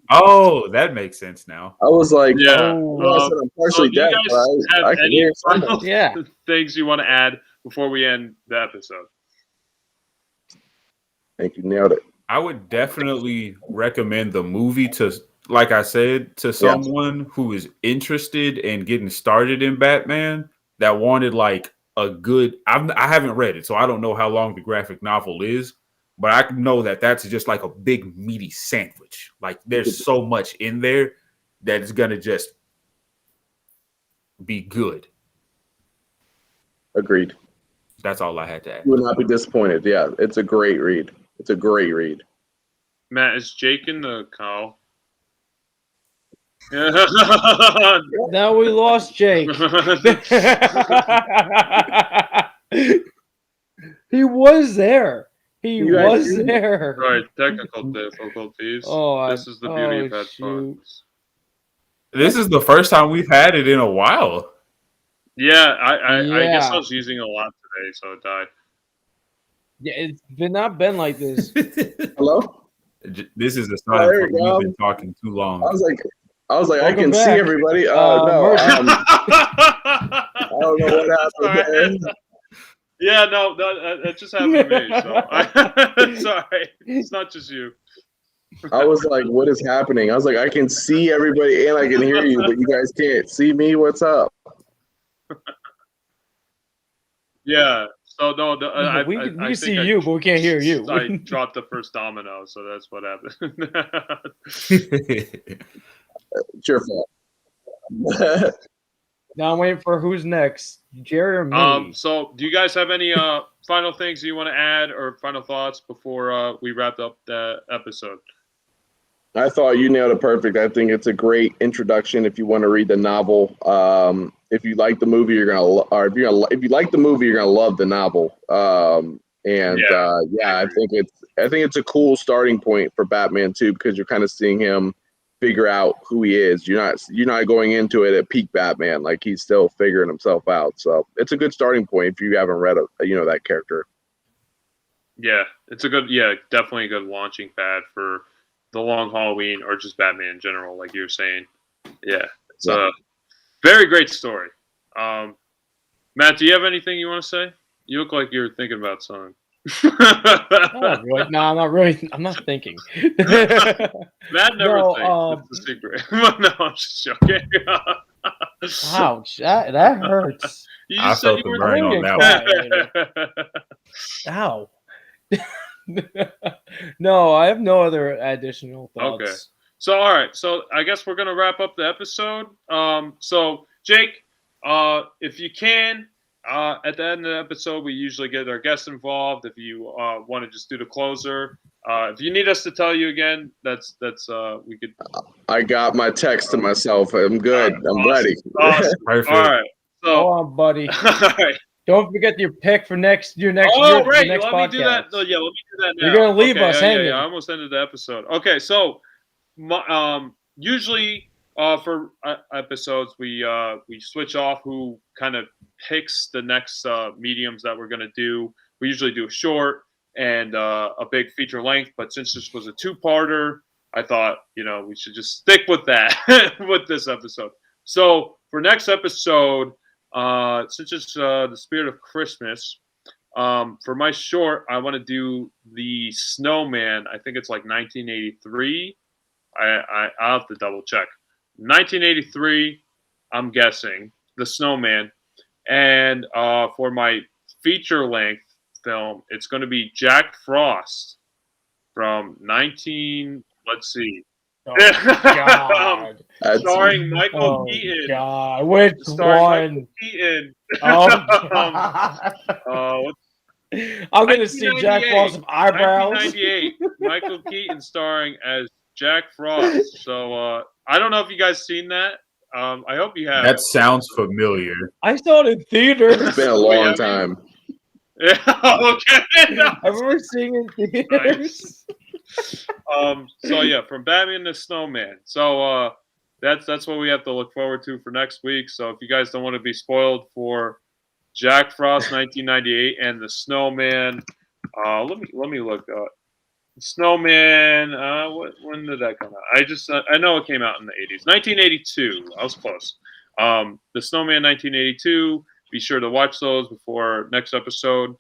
Oh, that makes sense now. I was like, Yeah. I'm partially do you dead, guys but have I can any hear final something. Yeah. things you want to add before we end the episode? I think you nailed it. I would definitely recommend the movie to, like I said, to someone who is interested in getting started in Batman that wanted like a good. I haven't read it, so I don't know how long the graphic novel is, but I know that that's just like a big meaty sandwich. Like there's so much in there that it's gonna just be good. Agreed. That's all I had to add. You will not be disappointed. Yeah, it's a great read. It's a great read. Matt, is Jake in the call? Now we lost Jake. He was there. He was there. Right, technical difficulties. This is the beauty of headphones. Shoot. This is the first time we've had it in a while. Yeah, I guess I was using it a lot today, so it died. Yeah, it's not been like this. Hello? This is a sign that we've been talking too long. I was like, Welcome I can back. see everybody. No, I don't know what happened there. Yeah, no, that just happened to me. So sorry, it's not just you. I was like, what is happening? I was like, I can see everybody and I can hear you, but you guys can't see me. What's up? Yeah. So no, we can I see think you, but we can't hear you. I dropped the first domino, so that's what happened. It's your fault. Now I'm waiting for who's next, Jerry or me. So do you guys have any final things you want to add or final thoughts before we wrap up the episode? I thought you nailed it perfect. I think it's a great introduction if you want to read the novel. If you like the movie, you're gonna, or if you like the movie, you're gonna love the novel. I think it's a cool starting point for Batman too, because you're kind of seeing him figure out who he is. You're not going into it at peak Batman, like he's still figuring himself out. So it's a good starting point if you haven't read that character. Yeah, it's definitely a good launching pad for the Long Halloween or just Batman in general, like you were saying. Yeah, it's a very great story. Matt, do you have anything you want to say? You look like you're thinking about something. Not really. No, I'm not really. I'm not thinking. Matt never thinks. It's a secret. No, I'm just joking. Ouch! That hurts. You I just said felt you the were burn on that one. Ow. No, I have no other additional thoughts. Okay. So, all right. So, I guess we're going to wrap up the episode. So, Jake, if you can, at the end of the episode, we usually get our guests involved. If you want to just do the closer, if you need us to tell you again, that's we could. I got my text to myself. I'm good. I'm ready. Awesome. Perfect. All right. So, Go on, buddy. all right. Don't forget your pick for your next Right. next Let podcast. me do that. Yeah, let me do that now. You're gonna leave us hanging. Yeah, I almost ended the episode. Okay, so usually for episodes we switch off who kind of picks the next mediums that we're gonna do. We usually do a short and a big feature length, but since this was a two-parter, I thought we should just stick with that with this episode. So for next episode. Since it's the spirit of Christmas, for my short, I want to do the Snowman. I think it's like 1983. I'll have to double check. 1983, I'm guessing the Snowman. And for my feature length film, it's going to be Jack Frost from 19. Let's see. Oh, God. Starring Michael Keaton. God, which one? Michael Keaton. Oh, God. I'm gonna see Jack Frost with eyebrows. 1998. Michael Keaton starring as Jack Frost. So I don't know if you guys seen that. I hope you have. That sounds familiar. I saw it in theaters. It's been a long time. Yeah. Okay. I remember seeing it in theaters. So yeah, from Batman to Snowman. So that's what we have to look forward to for next week. So if you guys don't want to be spoiled for Jack Frost 1998 and the Snowman, let me look up. Snowman, when did that come out? I know it came out in the 80s. 1982. I was close. The Snowman 1982. Be sure to watch those before next episode.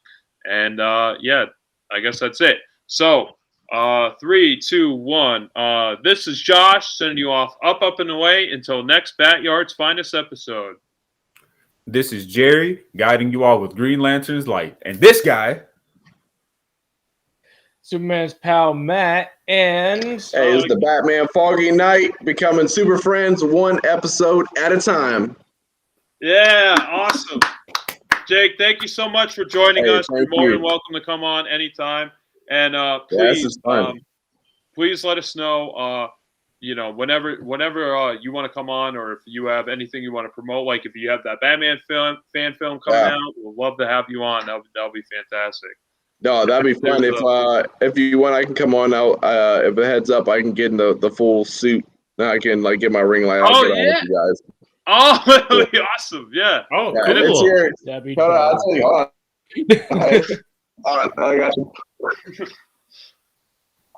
And yeah, I guess that's it. So 3, 2, 1. This is Josh sending you off up and away until next BatYard's finest episode. This is Jerry guiding you all with Green Lantern's light. And this guy, Superman's pal Matt, and hey, it's the Batman Foggy Night, becoming super friends one episode at a time. Yeah, awesome. Jake, thank you so much for joining us. You're more than welcome to come on anytime. And please let us know, whenever you want to come on, or if you have anything you want to promote, like if you have that Batman fan film coming out, we'll love to have you on. That'll be fantastic. No, that'd be fun. If you want, I can come on out. If it heads up, I can get in the full suit. Now I can get my ring light. I'll get on with you guys. Oh, that'd be awesome! Yeah. oh, Yeah, cool. it's here. that'd be Hold on, I'll tell you. Hold on. All right, I got you.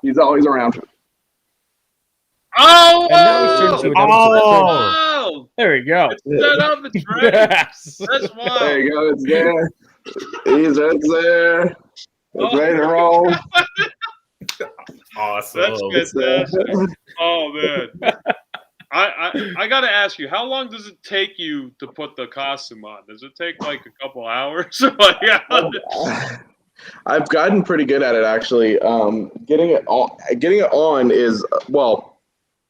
He's always around. Oh! And now he's turned to an episode. Oh! There we go. It's set up. It's ready. That's wild. There you go. It's there. It's there. It's ready to roll. Awesome. That's fantastic. Oh man. I gotta ask you, how long does it take you to put the costume on? Does it take like a couple hours? I've gotten pretty good at it, actually. Getting it on is, well,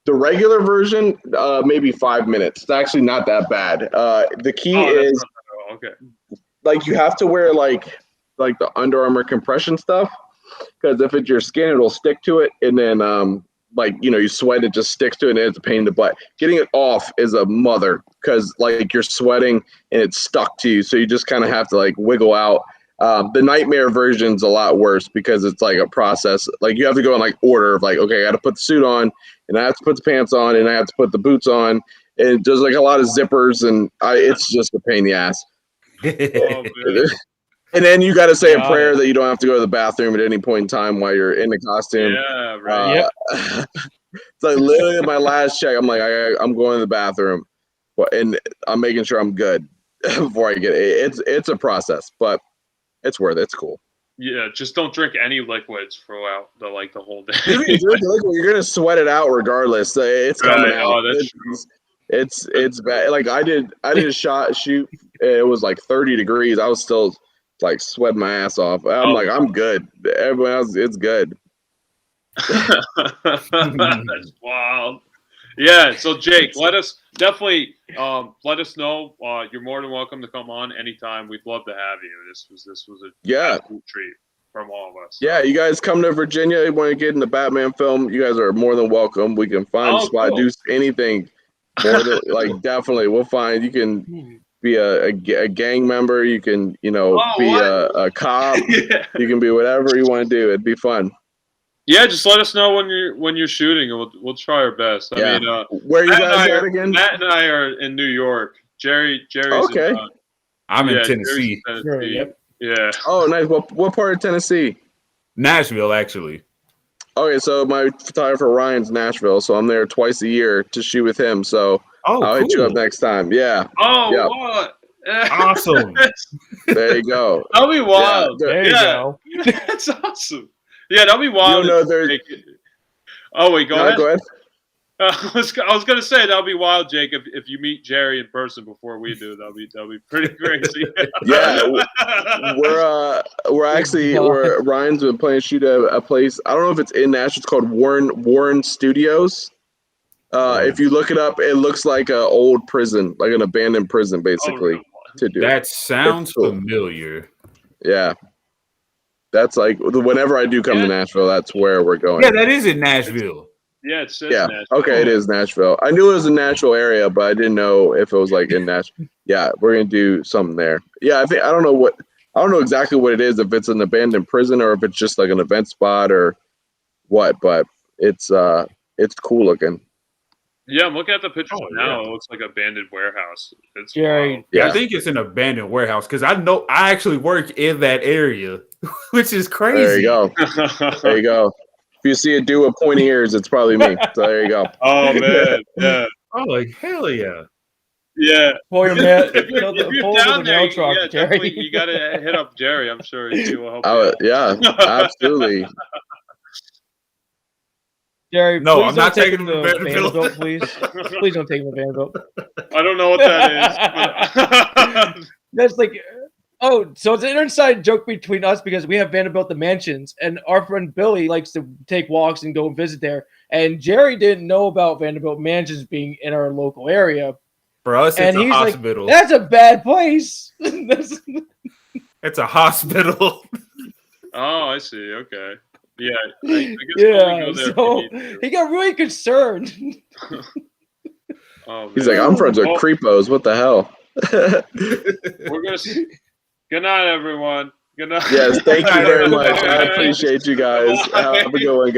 the regular version, maybe 5 minutes. It's actually not that bad. The key is, okay, like, you have to wear like the Under Armour compression stuff, because if it's your skin, it'll stick to it, and then you sweat, it just sticks to it, and it's a pain in the butt. Getting it off is a mother, because like you're sweating and it's stuck to you, so you just kind of have to like wiggle out. The Nightmare version's a lot worse, because it's like a process. Like you have to go in like order of like, okay, I got to put the suit on, and I have to put the pants on, and I have to put the boots on, and there's like a lot of zippers, and it's just a pain in the ass. oh, And then you got to say a prayer that you don't have to go to the bathroom at any point in time while you're in the costume. Yeah, right. It's like literally my last check. I'm like, I'm going to the bathroom, and I'm making sure I'm good before I get it. It's a process, but it's worth it. It's cool. Yeah, just don't drink any liquids throughout the whole day. If you drink liquid, you're gonna sweat it out regardless. It's coming out. Oh, that's true. It's bad. Like I did a shoot. It was like 30 degrees. I was still like sweating my ass off. I'm like, I'm good. Everyone else, it's good. That's wild. Yeah. So Jake, let us know. You're more than welcome to come on anytime. We'd love to have you. This was a cool treat from all of us. Yeah, you guys come to Virginia. You want to get in the Batman film? You guys are more than welcome. We can find a spot, do anything. More than, definitely, we'll find. You can be a gang member. You can be a cop. You can be whatever you want to do. It'd be fun. Yeah, just let us know when you're shooting, and we'll try our best. I mean, where you guys at again? Matt and I are in New York. Jerry's okay. I'm in Tennessee. Yep. Yeah. Oh, nice. What part of Tennessee? Nashville, actually. Okay, so my photographer Ryan's Nashville, so I'm there twice a year to shoot with him. So I'll hit you up next time. Yeah. Oh, what? Awesome. There you go. That'll be wild. Yeah, there you go. That's awesome. Yeah, that'll be wild. Oh wait, go ahead. Go ahead. I was gonna say that'll be wild, Jake. If you meet Jerry in person before we do, that'll be pretty crazy. Yeah, we're Ryan's been planning to shoot a place. I don't know if it's in Nashville. It's called Warren Studios. If you look it up, it looks like an old prison, like an abandoned prison, basically. To do that sounds familiar. Yeah. That's like whenever I do come to Nashville, that's where we're going. Yeah, that is in Nashville. Yeah, it says Nashville. Okay, it is Nashville. I knew it was a Nashville area, but I didn't know if it was like in Nashville. Yeah, we're gonna do something there. Yeah, I don't know exactly what it is, if it's an abandoned prison or if it's just like an event spot or what, but it's cool looking. Yeah, I'm looking at the pictures now. It looks like an abandoned warehouse. It's Jerry. Yeah, I think it's an abandoned warehouse because I actually work in that area, which is crazy. There you go. There you go. If you see a dude with pointy ears, it's probably me. So there you go. Oh man, yeah. Oh, like hell yeah. Yeah. Pull your mail. If you're down there, definitely you gotta hit up Jerry. I'm sure he will help you. Yeah, absolutely. Jerry, no, I'm not taking him to Vanderbilt, please. Please don't take him to Vanderbilt. I don't know what that is. That's like, so it's an inside joke between us because we have Vanderbilt the mansions, and our friend Billy likes to take walks and go visit there. And Jerry didn't know about Vanderbilt mansions being in our local area. For us, it's a hospital. Like, that's a bad place. It's a hospital. Oh, I see. Okay. Yeah. I guess so he got really concerned. He's like, I'm friends with creepos. What the hell? We're gonna. Good night, everyone. Good night. Yes, thank you very much. I appreciate you guys. Have a good one, guys.